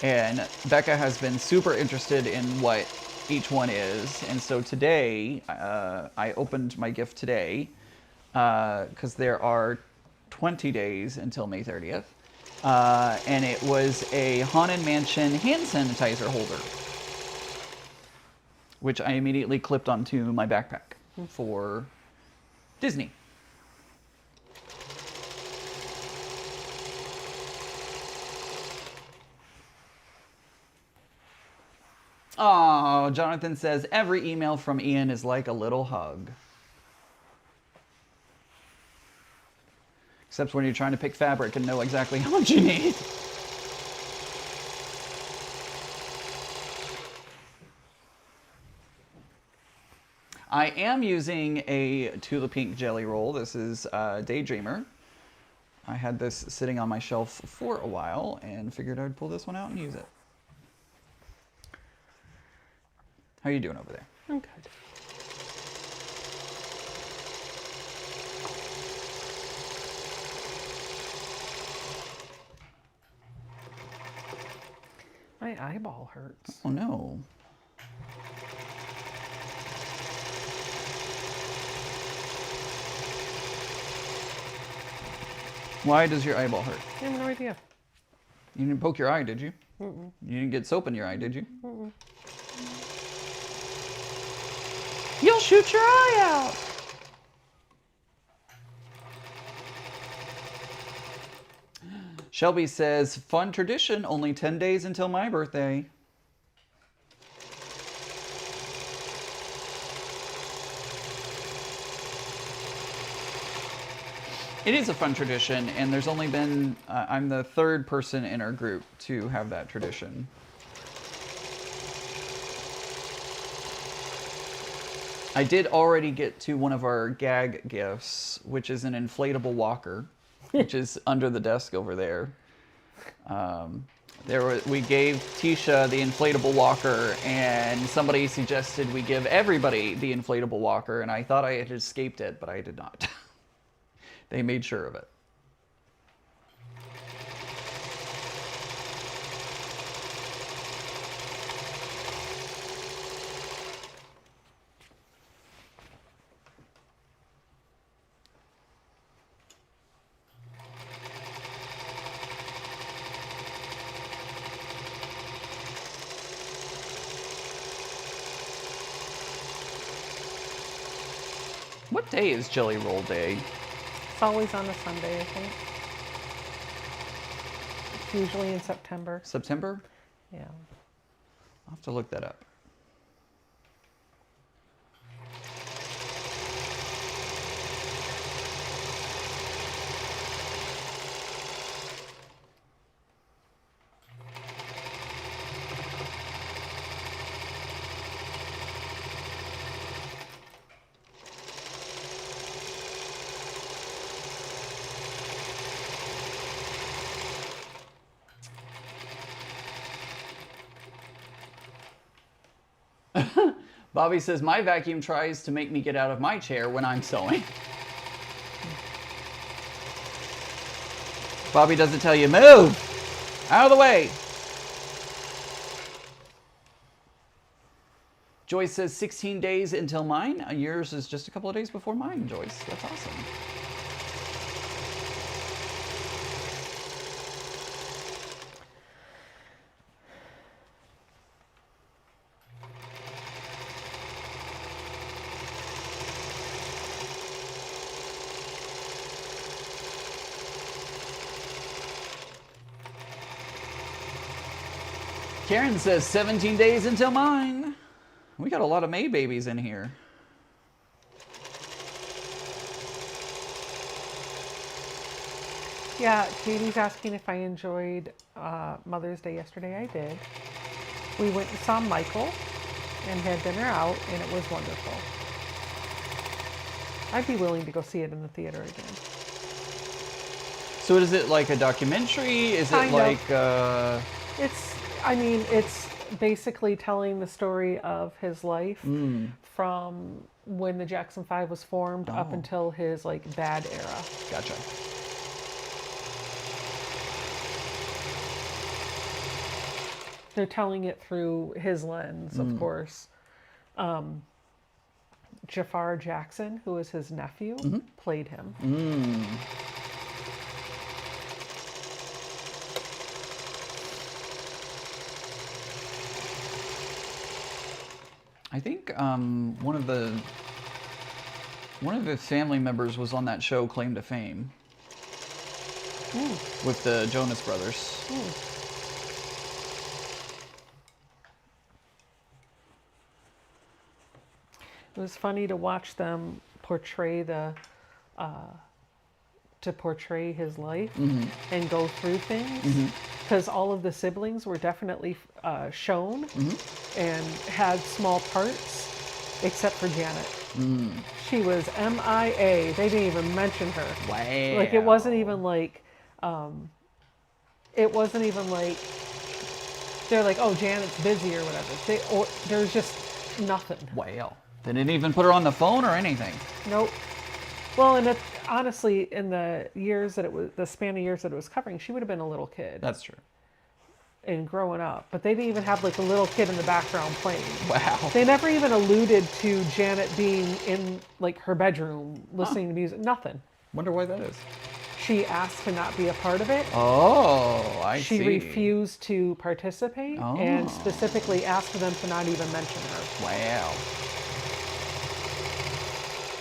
And Becca has been super interested in what each one is. And so today, I opened my gift today, because there are 20 days until May 30th. And it was a Haunted Mansion hand sanitizer holder, which I immediately clipped onto my backpack for Disney. Oh, Jonathan says, every email from Ian is like a little hug. Except when you're trying to pick fabric and know exactly how much you need. I am using a Tula Pink Jelly Roll. This is Daydreamer. I had this sitting on my shelf for a while and figured I'd pull this one out and use it. How are you doing over there? I'm good. My eyeball hurts. Oh no. Why does your eyeball hurt? I have no idea. You didn't poke your eye, did you? Mm-mm. You didn't get soap in your eye, did you? Mm-mm. You'll shoot your eye out! Shelby says, fun tradition, only 10 days until my birthday. It is a fun tradition, and there's only been, I'm the third person in our group to have that tradition. I did already get to one of our gag gifts, which is an inflatable walker, which is under the desk over there. We gave Tisha the inflatable walker, and somebody suggested we give everybody the inflatable walker, and I thought I had escaped it, but I did not. They made sure of it. What day is Jelly Roll Day? It's always on a Sunday, I think. It's usually in September. September? Yeah. I'll have to look that up. Bobby says, my vacuum tries to make me get out of my chair when I'm sewing. Bobby doesn't tell you, move! Out of the way! Joyce says 16 days until mine. Yours is just a couple of days before mine, Joyce. That's awesome. Karen says 17 days until mine. We got a lot of May babies in here. Yeah, Katie's asking if I enjoyed Mother's Day yesterday. I did. We went and saw Michael and had dinner out, and it was wonderful. I'd be willing to go see it in the theater again. So is it like a documentary? Is it like... It's basically telling the story of his life from when the Jackson 5 was formed up until his like bad era. Gotcha. They're telling it through his lens, of course. Jafar Jackson, who is his nephew, played him. I think one of the family members was on that show, Claim to Fame, with the Jonas Brothers. It was funny to watch them portray his life and go through things, because all of the siblings were definitely shown and had small parts, except for Janet. She was MIA. They didn't even mention her. Wow. Like it wasn't even like they're like, oh, Janet's busy or whatever. There's just nothing. Wow. They didn't even put her on the phone or anything. Nope. Well, and honestly, in the span of years that it was covering, she would have been a little kid. That's true. And growing up. But they didn't even have like a little kid in the background playing. Wow. They never even alluded to Janet being in like her bedroom listening to music. Nothing. Wonder why that is. She asked to not be a part of it. Oh, I see. She refused to participate and specifically asked them to not even mention her. Wow.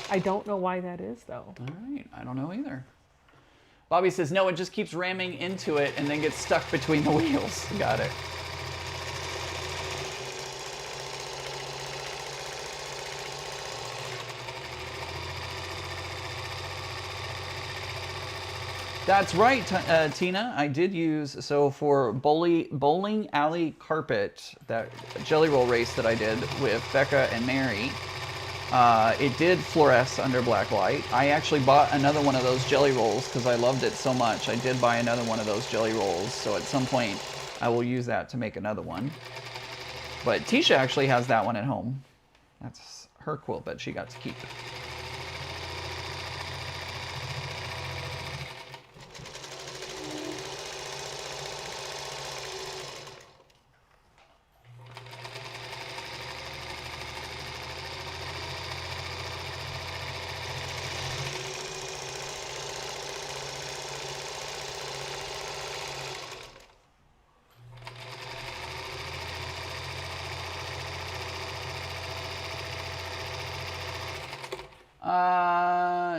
I don't know why that is, though. All right. I don't know either. Bobby says, no, it just keeps ramming into it and then gets stuck between the wheels. Got it. That's right, Tina. I did use, so for bowling alley carpet, that jelly roll race that I did with Becca and Mary, it did fluoresce under black light. I actually bought another one of those jelly rolls because I loved it so much. I did buy another one of those jelly rolls, so at some point I will use that to make another one. But Tisha actually has that one at home. That's her quilt that she got to keep.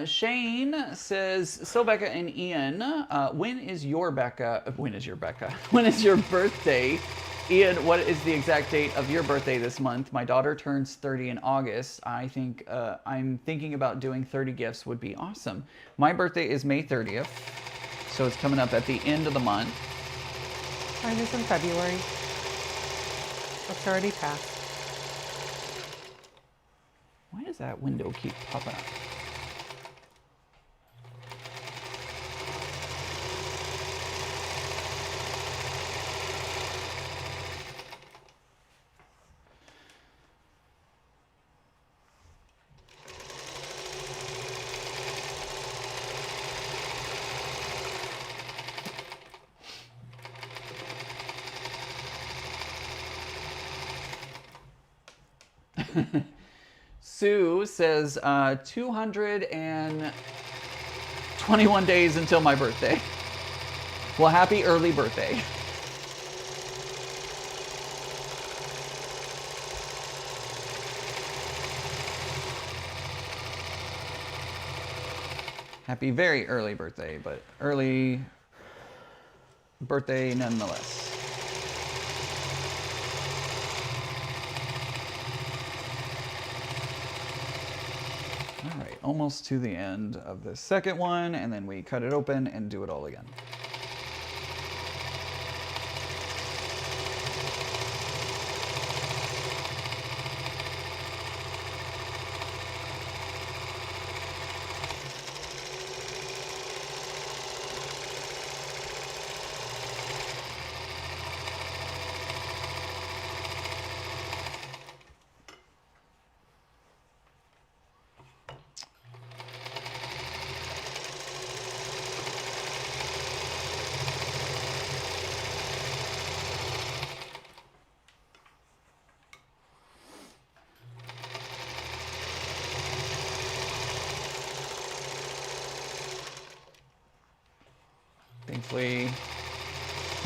Shane says, so Becca and Ian, when is your Becca? When is your Becca? When is your birthday? Ian, what is the exact date of your birthday this month? My daughter turns 30 in August. I think I'm thinking about doing 30 gifts would be awesome. My birthday is May 30th, so it's coming up at the end of the month. Mine is in February. It's already passed. Why does that window keep popping up? Sue says 221 days until my birthday. Well, happy early birthday. Happy very early birthday, but early birthday nonetheless. All right, almost to the end of the second one, and then we cut it open and do it all again. Thankfully,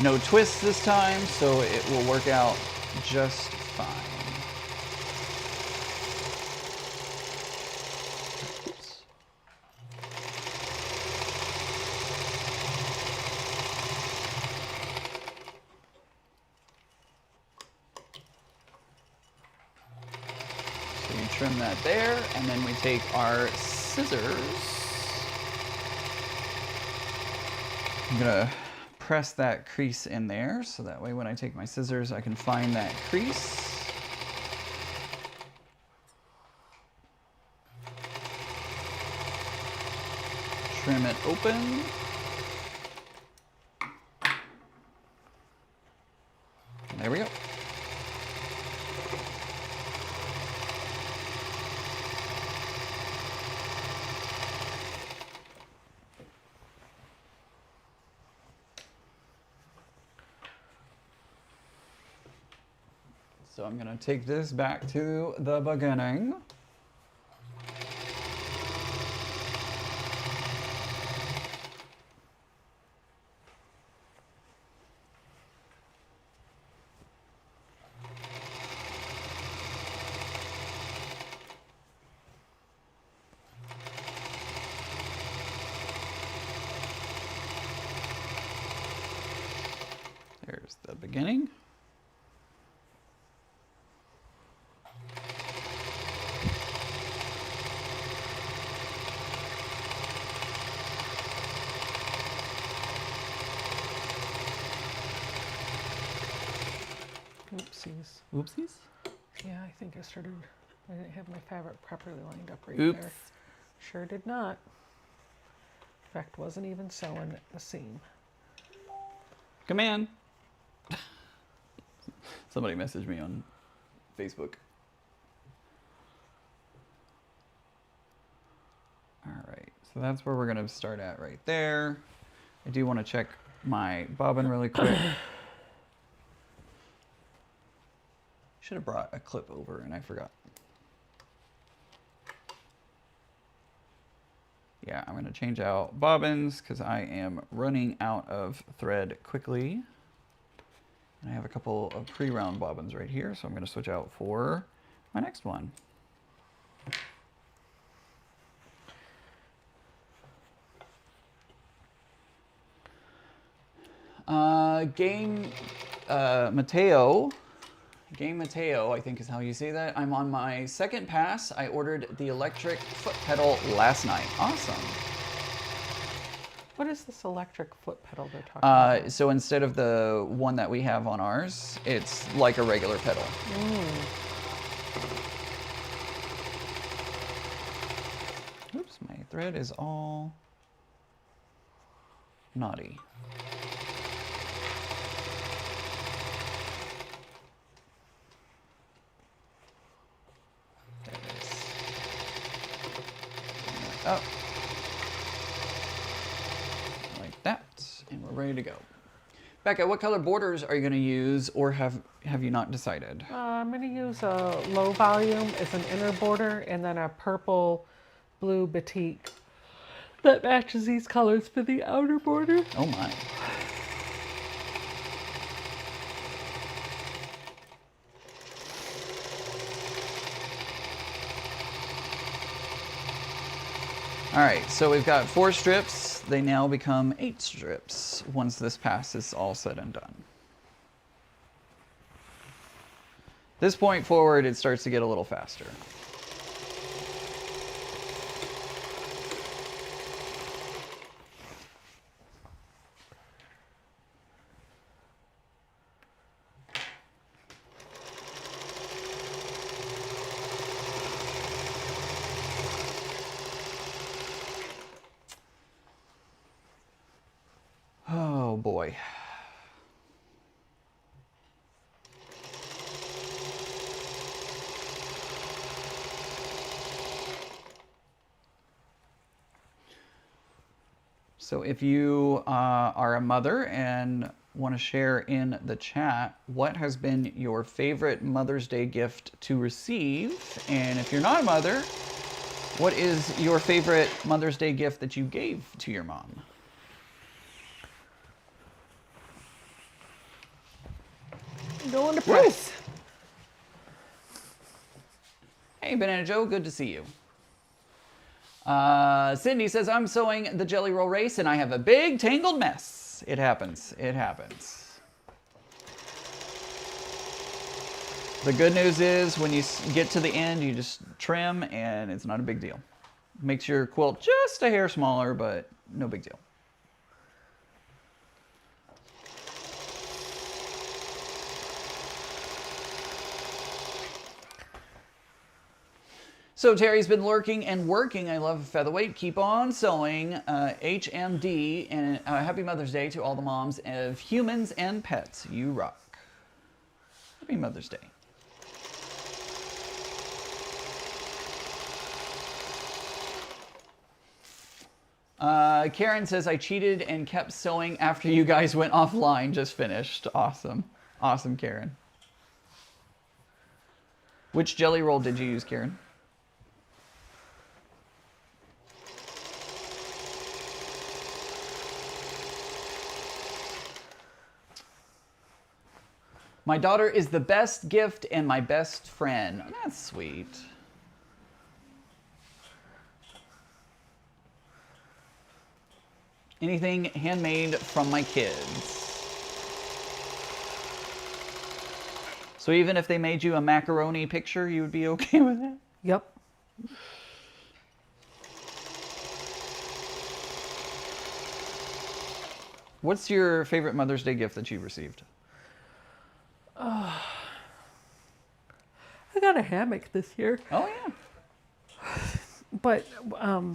no twists this time, so it will work out just fine. Oops. So you trim that there, and then we take our scissors. I'm gonna press that crease in there, so that way when I take my scissors, I can find that crease. Trim it open. And there we go. So I'm going to take this back to the beginning. There's the beginning. Oopsies. Oopsies? Yeah, I think I didn't have my fabric properly lined up right Oops. there. Sure did not. In fact, wasn't even sewing at the seam. Command. Somebody messaged me on Facebook. All right, so that's where we're gonna start at right there. I do want to check my bobbin really quick. Should have brought a clip over and I forgot. Yeah, I'm gonna change out bobbins because I am running out of thread quickly. And I have a couple of pre-round bobbins right here, so I'm gonna switch out for my next one. Game Mateo. Game Mateo, I think is how you say that. I'm on my second pass. I ordered the electric foot pedal last night. Awesome. What is this electric foot pedal they're talking about? So instead of the one that we have on ours, it's like a regular pedal. Oops, my thread is all naughty. There it is. Up. Like that. And we're ready to go. Becca, what color borders are you going to use, or have you not decided? I'm going to use a low volume as an inner border, and then a purple blue batik that matches these colors for the outer border. Oh my. All right, so we've got 4 strips. They now become 8 strips once this pass is all said and done. This point forward, it starts to get a little faster. Oh boy. So if you are a mother and want to share in the chat, what has been your favorite Mother's Day gift to receive? And if you're not a mother, what is your favorite Mother's Day gift that you gave to your mom? No one to press. Hey, Banana Joe, good to see you. Cindy says, I'm sewing the jelly roll race and I have a big tangled mess. It happens. It happens. The good news is when you get to the end, you just trim and it's not a big deal. Makes your quilt just a hair smaller, but no big deal. So Terry's been lurking and working. I love Featherweight. Keep on sewing. HMD, and happy Mother's Day to all the moms of humans and pets. You rock. Happy Mother's Day. Karen says, I cheated and kept sewing after you guys went offline. Just finished. Awesome. Awesome, Karen. Which jelly roll did you use, Karen? My daughter is the best gift and my best friend. That's sweet. Anything handmade from my kids. So even if they made you a macaroni picture, you would be okay with it? Yep. What's your favorite Mother's Day gift that you received? I got a hammock this year. Oh, yeah. But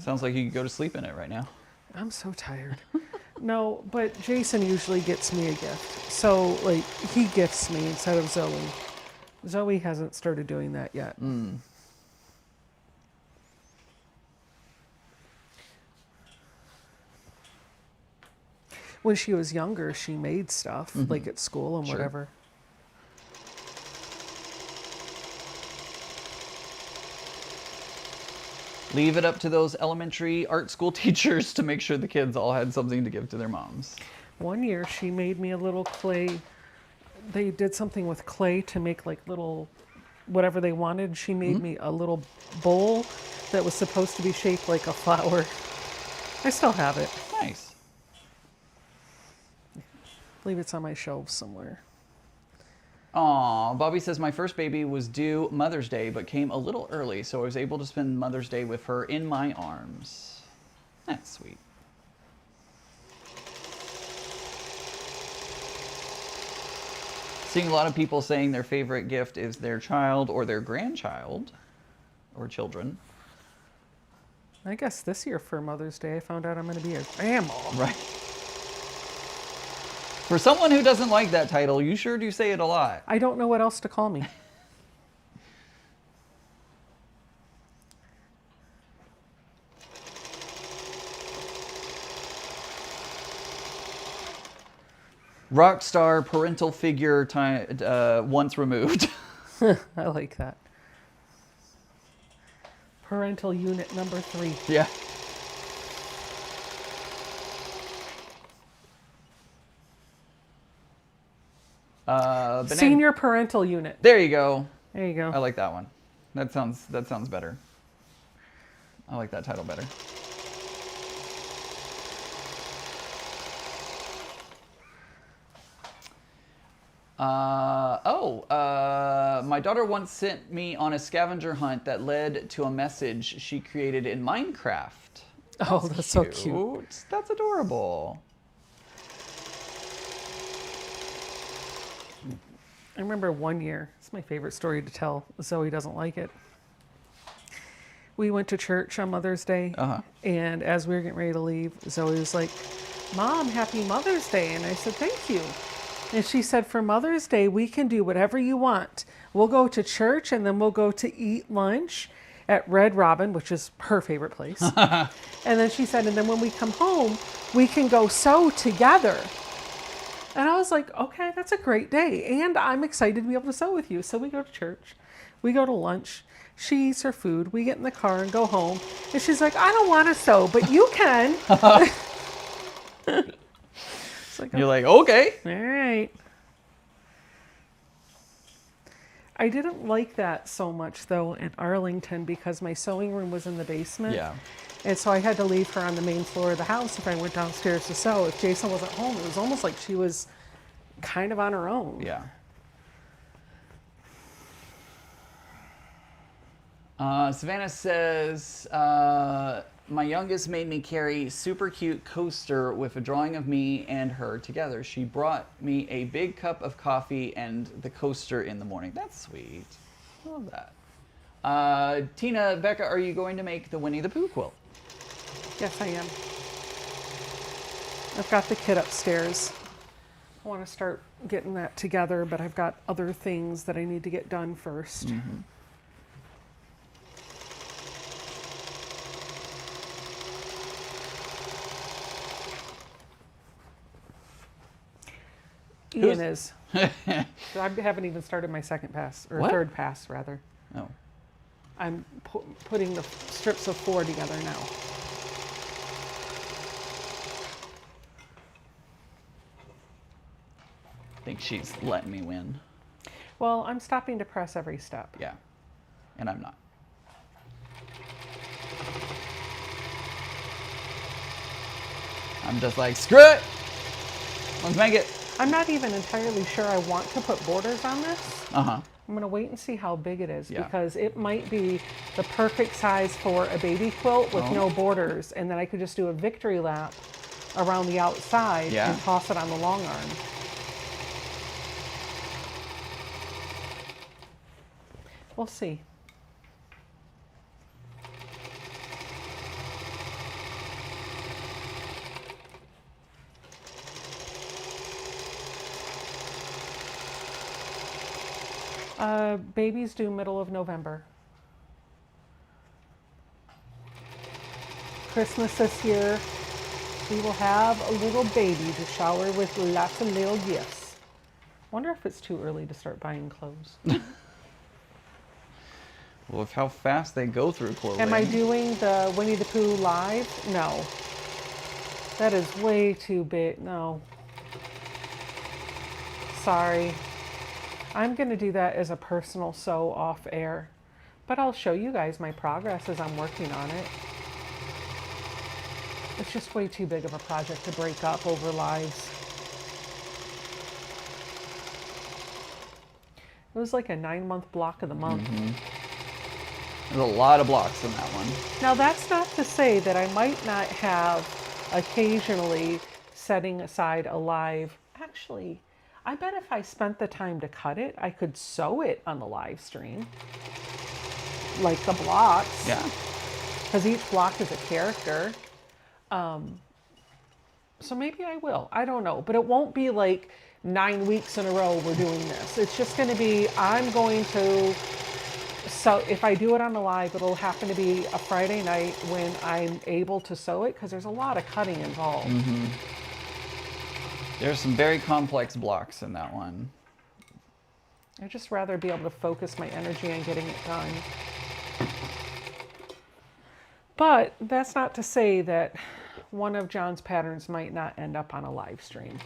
sounds like you could go to sleep in it right now. I'm so tired. No, but Jason usually gets me a gift. So, like, he gifts me instead of Zoe. Zoe hasn't started doing that yet. Mm. When she was younger, she made stuff, like at school and whatever. Leave it up to those elementary art school teachers to make sure the kids all had something to give to their moms. One year she made me a little clay. They did something with clay to make like little, whatever they wanted. She made me a little bowl that was supposed to be shaped like a flower. I still have it. Nice. believe it's on my shelves somewhere. Aw, Bobby says, my first baby was due Mother's Day, but came a little early, so I was able to spend Mother's Day with her in my arms. That's sweet. Seeing a lot of people saying their favorite gift is their child or their grandchild or children. I guess this year for Mother's Day, I found out I'm going to be a grandma. Right. For someone who doesn't like that title, you sure do say it a lot. I don't know what else to call me. Rockstar parental figure once removed. I like that. Parental unit number 3. Yeah. Senior parental unit. There you go. There you go. I like that one. That sounds better. I like that title better. My daughter once sent me on a scavenger hunt that led to a message she created in Minecraft. That's so cute. That's adorable. I remember one year, it's my favorite story to tell. Zoe doesn't like it. We went to church on Mother's Day, and as we were getting ready to leave, Zoe was like, Mom, happy Mother's Day. And I said, thank you. And she said, for Mother's Day, we can do whatever you want. We'll go to church, and then we'll go to eat lunch at Red Robin, which is her favorite place. And then she said, and then when we come home, we can go sew together. And I was like, okay, that's a great day. And I'm excited to be able to sew with you. So we go to church. We go to lunch. She eats her food. We get in the car and go home. And she's like, I don't want to sew, but you can. Like, you're like, okay. All right. I didn't like that so much, though, in Arlington because my sewing room was in the basement. Yeah. And so I had to leave her on the main floor of the house if I went downstairs to sew. If Jason wasn't home, it was almost like she was kind of on her own. Yeah. Savannah says, my youngest made me carry super cute coaster with a drawing of me and her together. She brought me a big cup of coffee and the coaster in the morning. That's sweet. I love that. Tina, Becca, are you going to make the Winnie the Pooh quilt? Yes, I am. I've got the kit upstairs. I want to start getting that together, but I've got other things that I need to get done first. Mm-hmm. Ian is. I haven't even started my second pass, or third pass, rather. Oh. I'm putting the strips of 4 together now. I think she's letting me win. Well, I'm stopping to press every step. Yeah, and I'm not. I'm just like, screw it! Let's make it. I'm not even entirely sure I want to put borders on this. Uh-huh. I'm going to wait and see how big it is because it might be the perfect size for a baby quilt with no borders, and then I could just do a victory lap around the outside and toss it on the long arm. We'll see. Baby's due middle of November. Christmas this year, we will have a little baby to shower with lots of little gifts. Wonder if it's too early to start buying clothes. Well, with how fast they go through clothing. Am I doing the Winnie the Pooh live? No. That is way too big. No. Sorry. I'm going to do that as a personal sew off air. But I'll show you guys my progress as I'm working on it. It's just way too big of a project to break up over lives. It was like a 9-month block of the month. There's a lot of blocks in that one. Now that's not to say that I might not have occasionally setting aside a live. Actually, I bet if I spent the time to cut it, I could sew it on the live stream. Like the blocks. Yeah. Because each block is a character. So maybe I will. I don't know. But it won't be like 9 weeks in a row we're doing this. It's just going to be, I'm going to, so if I do it on the live, it'll happen to be a Friday night when I'm able to sew it because there's a lot of cutting involved. There's some very complex blocks in that one. I'd just rather be able to focus my energy on getting it done. But that's not to say that one of John's patterns might not end up on a live stream.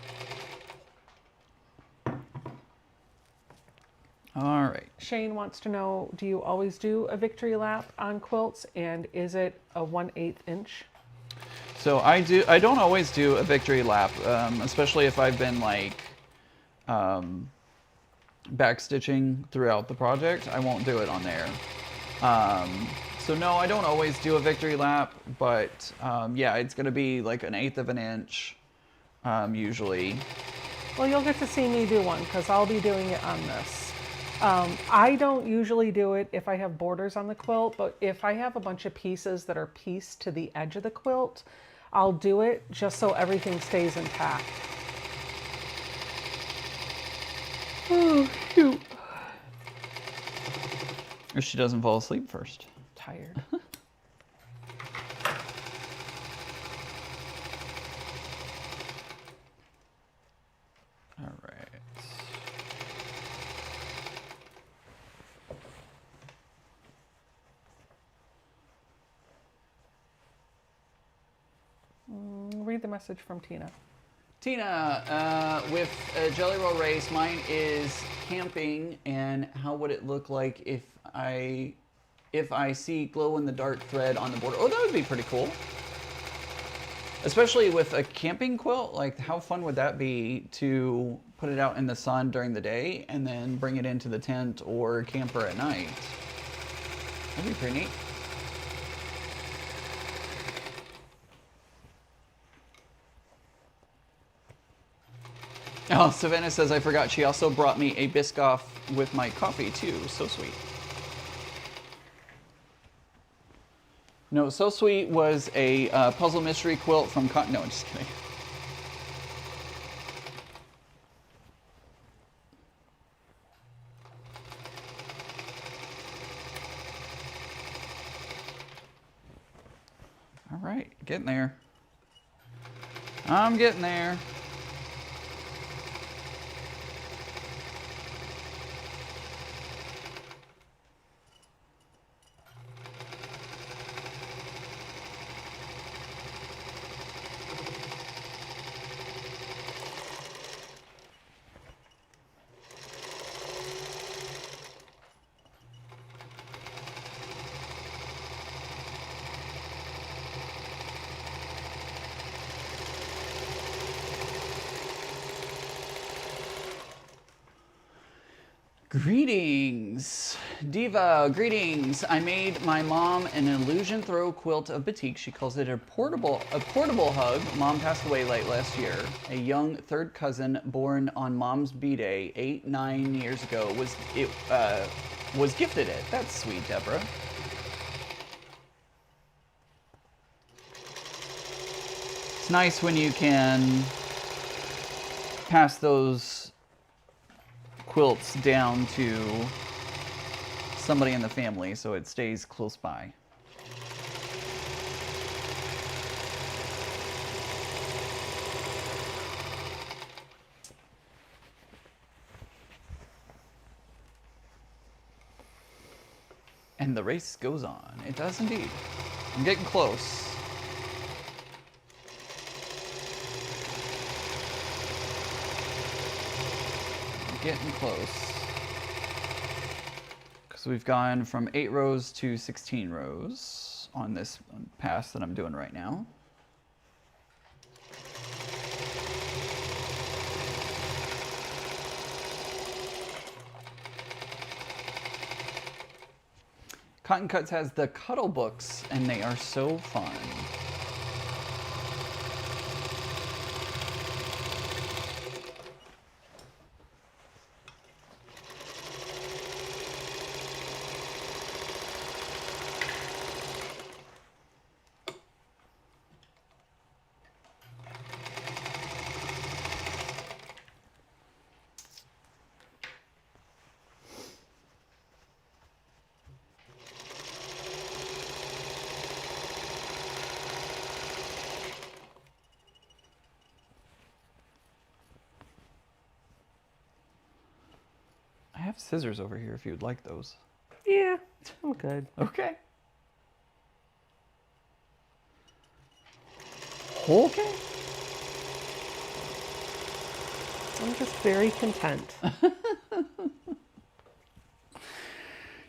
All right. Shane wants to know, do you always do a victory lap on quilts, and is it a 1/8 inch? So I don't always do a victory lap, especially if I've been like backstitching throughout the project. I won't do it on there. So no, I don't always do a victory lap, but yeah, it's going to be like 1/8 of an inch usually. Well, you'll get to see me do one because I'll be doing it on this. I don't usually do it if I have borders on the quilt, but if I have a bunch of pieces that are pieced to the edge of the quilt, I'll do it just so everything stays intact. Oh, shoot. If she doesn't fall asleep first. Tired. All right. Read the message from Tina. Tina, with a Jelly Roll Race, mine is camping, and how would it look like if I see glow-in-the-dark thread on the border? Oh, that would be pretty cool. Especially with a camping quilt, like how fun would that be to put it out in the sun during the day and then bring it into the tent or camper at night? That'd be pretty neat. Oh, Savannah says, I forgot she also brought me a Biscoff with my coffee too. So sweet. No, So Sweet was a puzzle mystery quilt from No, I'm just kidding. All right, getting there. I'm getting there. Greetings, Diva, greetings. I made my mom an illusion throw quilt of batik. She calls it a portable hug. Mom passed away late last year. A young third cousin born on mom's B-Day 8-9 years ago was gifted it. That's sweet, Deborah. It's nice when you can pass those quilts down to somebody in the family so it stays close by. And the race goes on. It does indeed. I'm getting close. Getting close. Because we've gone from 8 rows to 16 rows on this pass that I'm doing right now. Cotton Cuts has the Cuddle books, and they are so fun. I have scissors over here if you'd like those. Yeah, I'm good. Okay. Okay. I'm just very content.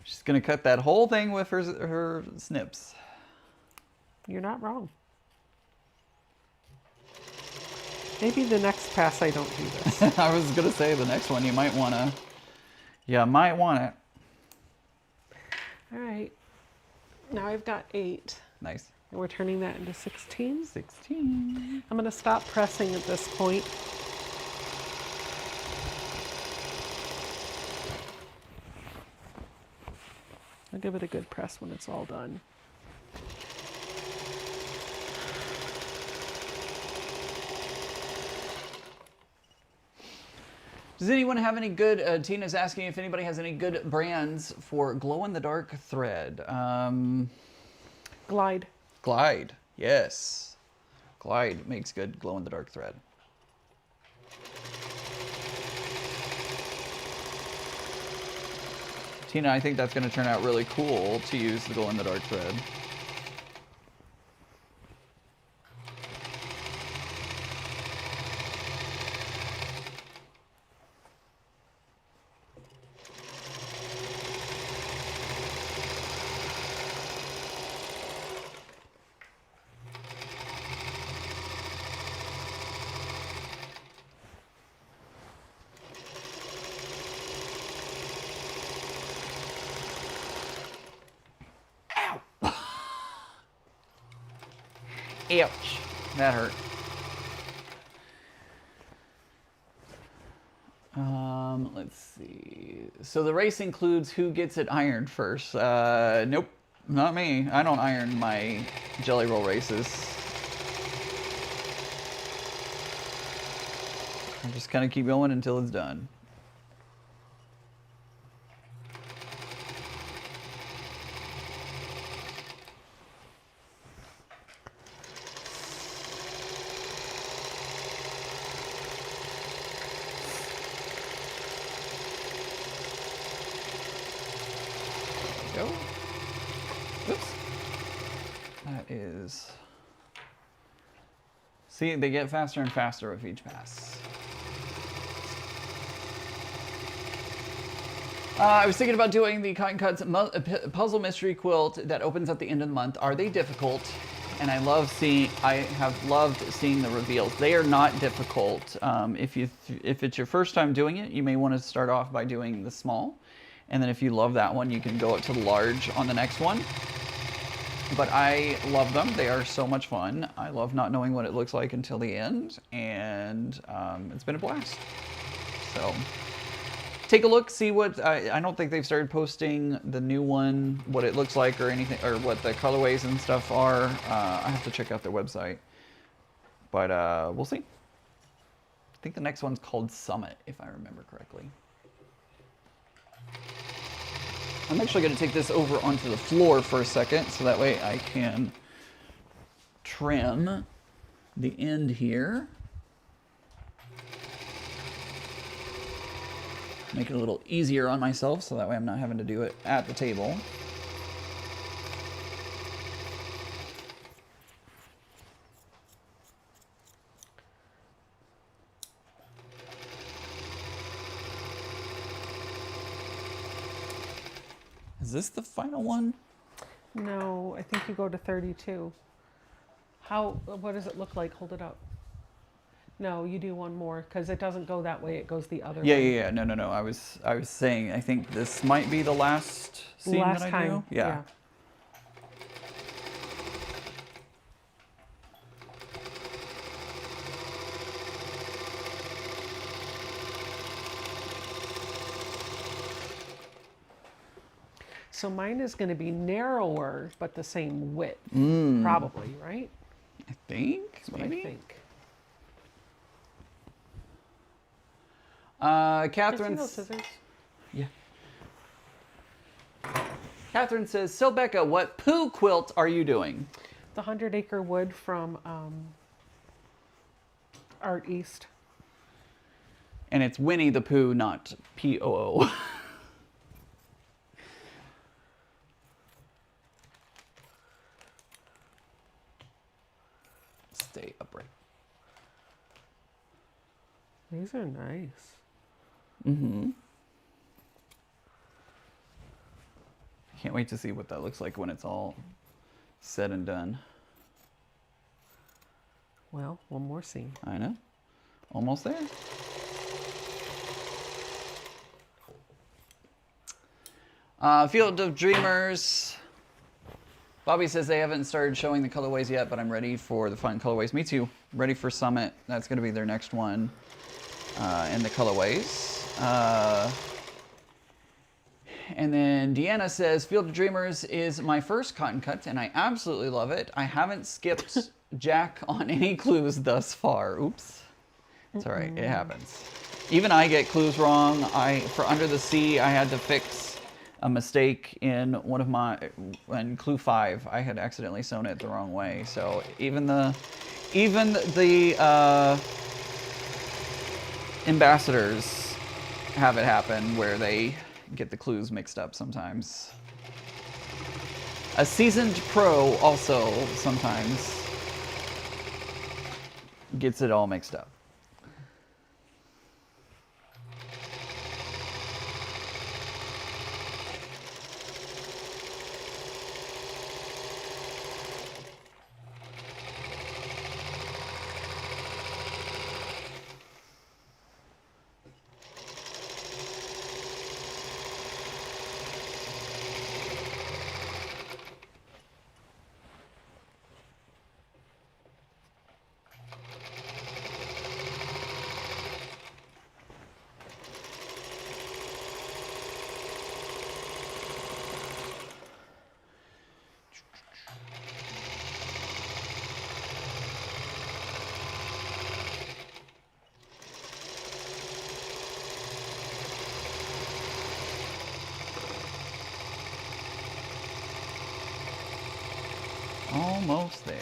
She's gonna cut that whole thing with her snips. You're not wrong. Maybe the next pass I don't do this. I was gonna say the next one you might wanna. Yeah, might want it. All right. Now I've got 8. Nice. And we're turning that into 16. 16. I'm going to stop pressing at this point. I'll give it a good press when it's all done. Does anyone have any good, Tina's asking if anybody has any good brands for glow-in-the-dark thread. Glide. Glide, yes. Glide makes good glow-in-the-dark thread. Tina, I think that's going to turn out really cool to use the glow-in-the-dark thread. Ouch, that hurt. Let's see. So the race includes who gets it ironed first. Nope, not me. I don't iron my jelly roll races. I just kind of keep going until it's done. Go. Oops. That is... See, they get faster and faster with each pass. I was thinking about doing the Cotton Cuts puzzle mystery quilt that opens at the end of the month. Are they difficult? And I have loved seeing the reveals. They are not difficult. If it's your first time doing it, you may want to start off by doing the small. And then if you love that one, you can go up to the large on the next one. But I love them. They are so much fun. I love not knowing what it looks like until the end. And it's been a blast. So take a look, see what, I don't think they've started posting the new one, what it looks like or anything, or what the colorways and stuff are. I have to check out their website. But we'll see. I think the next one's called Summit, if I remember correctly. I'm actually going to take this over onto the floor for a second, so that way I can trim the end here. Make it a little easier on myself, so that way I'm not having to do it at the table. Is this the final one? No, I think you go to 32. What does it look like? Hold it up. No, you do one more because it doesn't go that way. It goes the other way. way. Yeah. No. I was saying I think this might be the last seam that I do. Yeah. So mine is going to be narrower, but the same width, probably, right? I think. That's what I think. Catherine. Those scissors? Yeah. Catherine says, "So Becca, what poo quilt are you doing?" The 100 Acre Wood from Art East. And it's Winnie the Pooh, not P-O-O. Stay upright. These are nice. Mm-hmm. Can't wait to see what that looks like when it's all said and done. Well, one more seam. I know. Almost there. Field of Dreamers. Bobby says they haven't started showing the colorways yet, but I'm ready for the fun colorways. Me too. Ready for Summit. That's going to be their next one in the colorways. And then Deanna says, Field of Dreamers is my first cotton cut, and I absolutely love it. I haven't skipped Jack on any clues thus far. Oops. It's all right. It happens. Even I get clues wrong. For Under the Sea, I had to fix a mistake in one of my, in clue 5, I had accidentally sewn it the wrong way. So even the ambassadors have it happen where they get the clues mixed up sometimes. A seasoned pro also sometimes gets it all mixed up. Almost there.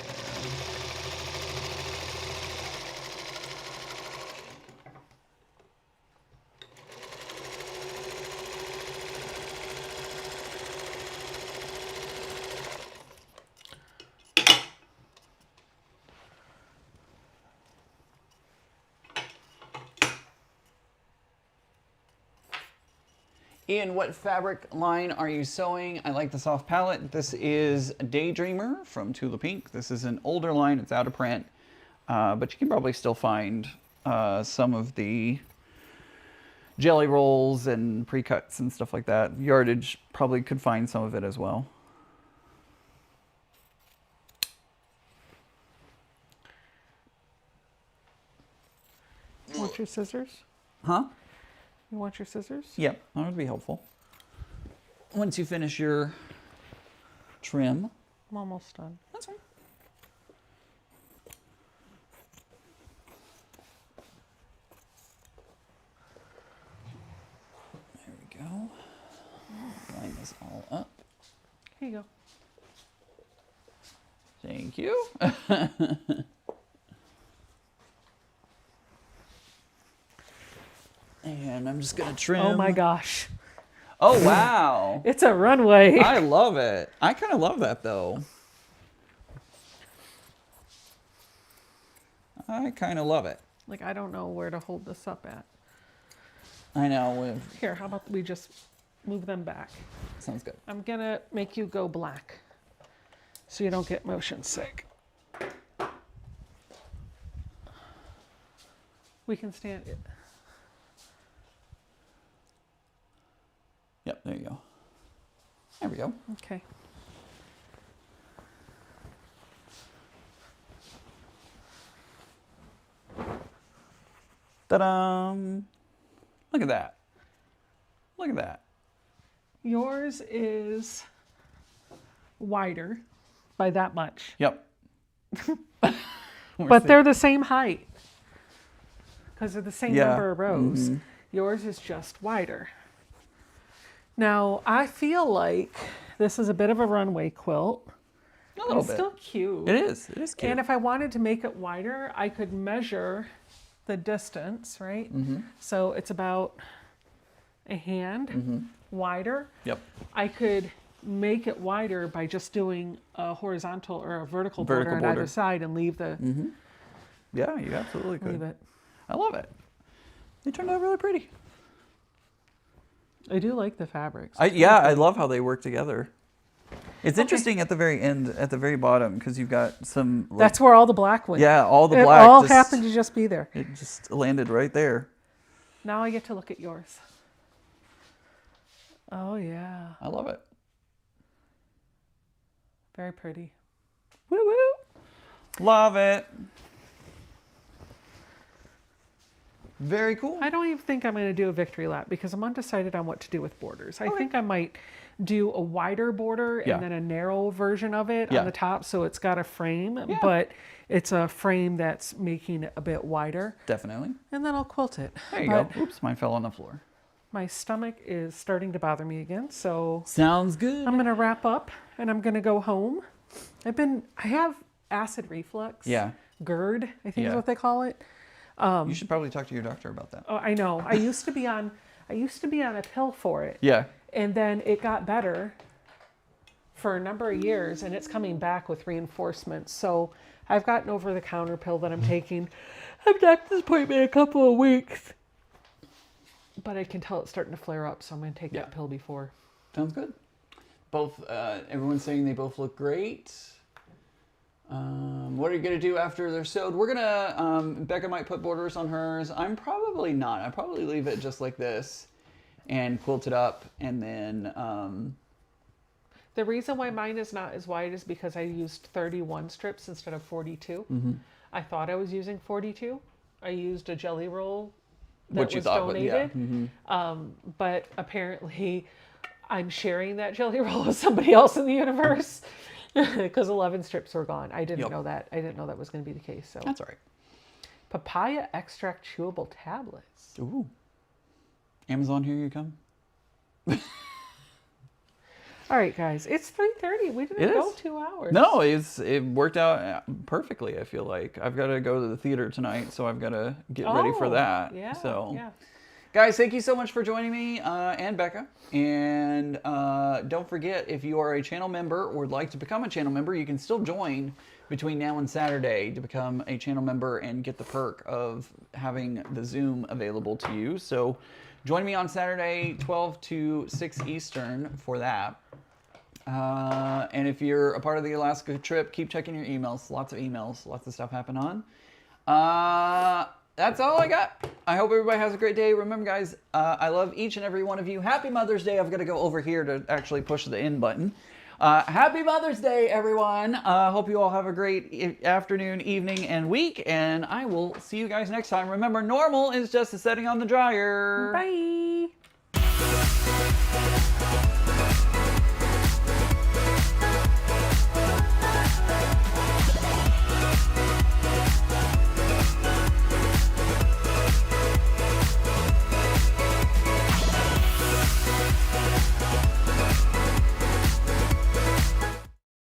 Ian, what fabric line are you sewing? I like the soft palette. This is Daydreamer from Tula Pink. This is an older line. It's out of print. But you can probably still find some of the jelly rolls and pre-cuts and stuff like that. Yardage probably could find some of it as well. Want your scissors? Huh? You want your scissors? Yep, that would be helpful. Once you finish your trim. I'm almost done. That's right. There we go. Line this all up. Here you go. Thank you. And I'm just going to trim. Oh my gosh. Oh, wow. It's a runway. I love it. I kind of love that, though. I kind of love it. Like, I don't know where to hold this up at. I know. Here, how about we just move them back? Sounds good. I'm going to make you go black so you don't get motion sick. We can stand it. Yep, there you go. There we go. Okay. Ta-da! Look at that. Look at that. Yours is wider by that much. Yep. But they're the same height because they're the same number of rows. Mm-hmm. Yours is just wider. Now, I feel like this is a bit of a runway quilt. A little bit. It's still cute. It is. It is cute. And if I wanted to make it wider, I could measure the distance, right? Mm-hmm. So it's about a hand wider. Yep. I could make it wider by just doing a horizontal or a vertical border on either side and leave the... Mm-hmm. Yeah, you absolutely could. Leave it. I love it. They turned out really pretty. I do like the fabrics. I love how they work together. It's interesting at the very end, at the very bottom, because you've got some... Like, that's where all the black went. Yeah, all the black. It all happened to just be there. It just landed right there. Now I get to look at yours. Oh, yeah. I love it. Very pretty. Woo woo. Love it. Very cool. I don't even think I'm going to do a victory lap because I'm undecided on what to do with borders. I think I might do a wider border and then a narrow version of it on the top so it's got a frame, but it's a frame that's making it a bit wider. Definitely. And then I'll quilt it. There you go. Oops, mine fell on the floor. My stomach is starting to bother me again, so... Sounds good. I'm going to wrap up and I'm going to go home. I have acid reflux. Yeah. GERD, I think is what they call it. You should probably talk to your doctor about that. Oh, I know. I used to be on a pill for it. Yeah. And then it got better for a number of years and it's coming back with reinforcements. So I've got an over-the-counter pill that I'm taking. I've doctor's appointment in a couple of weeks. But I can tell it's starting to flare up, so I'm going to take that pill before. Sounds good. Both, everyone's saying they both look great. What are you going to do after they're sewed? We're going to, Becca might put borders on hers. I'm probably not. I'll probably leave it just like this and quilt it up and then... The reason why mine is not as wide is because I used 31 strips instead of 42. Mm-hmm. I thought I was using 42. I used a jelly roll that what you was thought, donated. But apparently I'm sharing that jelly roll with somebody else in the universe because 11 strips were gone. I didn't know that. I didn't know that was going to be the case. So that's all right. Papaya extract chewable tablets. Ooh. Amazon, here you come. All right, guys. It's 3:30. We didn't go 2 hours. No, it worked out perfectly, I feel like. I've got to go to the theater tonight, so I've got to get ready for that. Yeah, so, guys, thank you so much for joining me and Becca. And don't forget, if you are a channel member or would like to become a channel member, you can still join between now and Saturday to become a channel member and get the perk of having the Zoom available to you. So join me on Saturday, 12 to 6 Eastern for that. And if you're a part of the Alaska trip, keep checking your emails. Lots of emails. Lots of stuff happen on. That's all I got. I hope everybody has a great day. Remember, guys, I love each and every one of you. Happy Mother's Day. I've got to go over here to actually push the end button. Happy Mother's Day, everyone. Hope you all have a great afternoon, evening, and week. And I will see you guys next time. Remember, normal is just a setting on the dryer. Bye.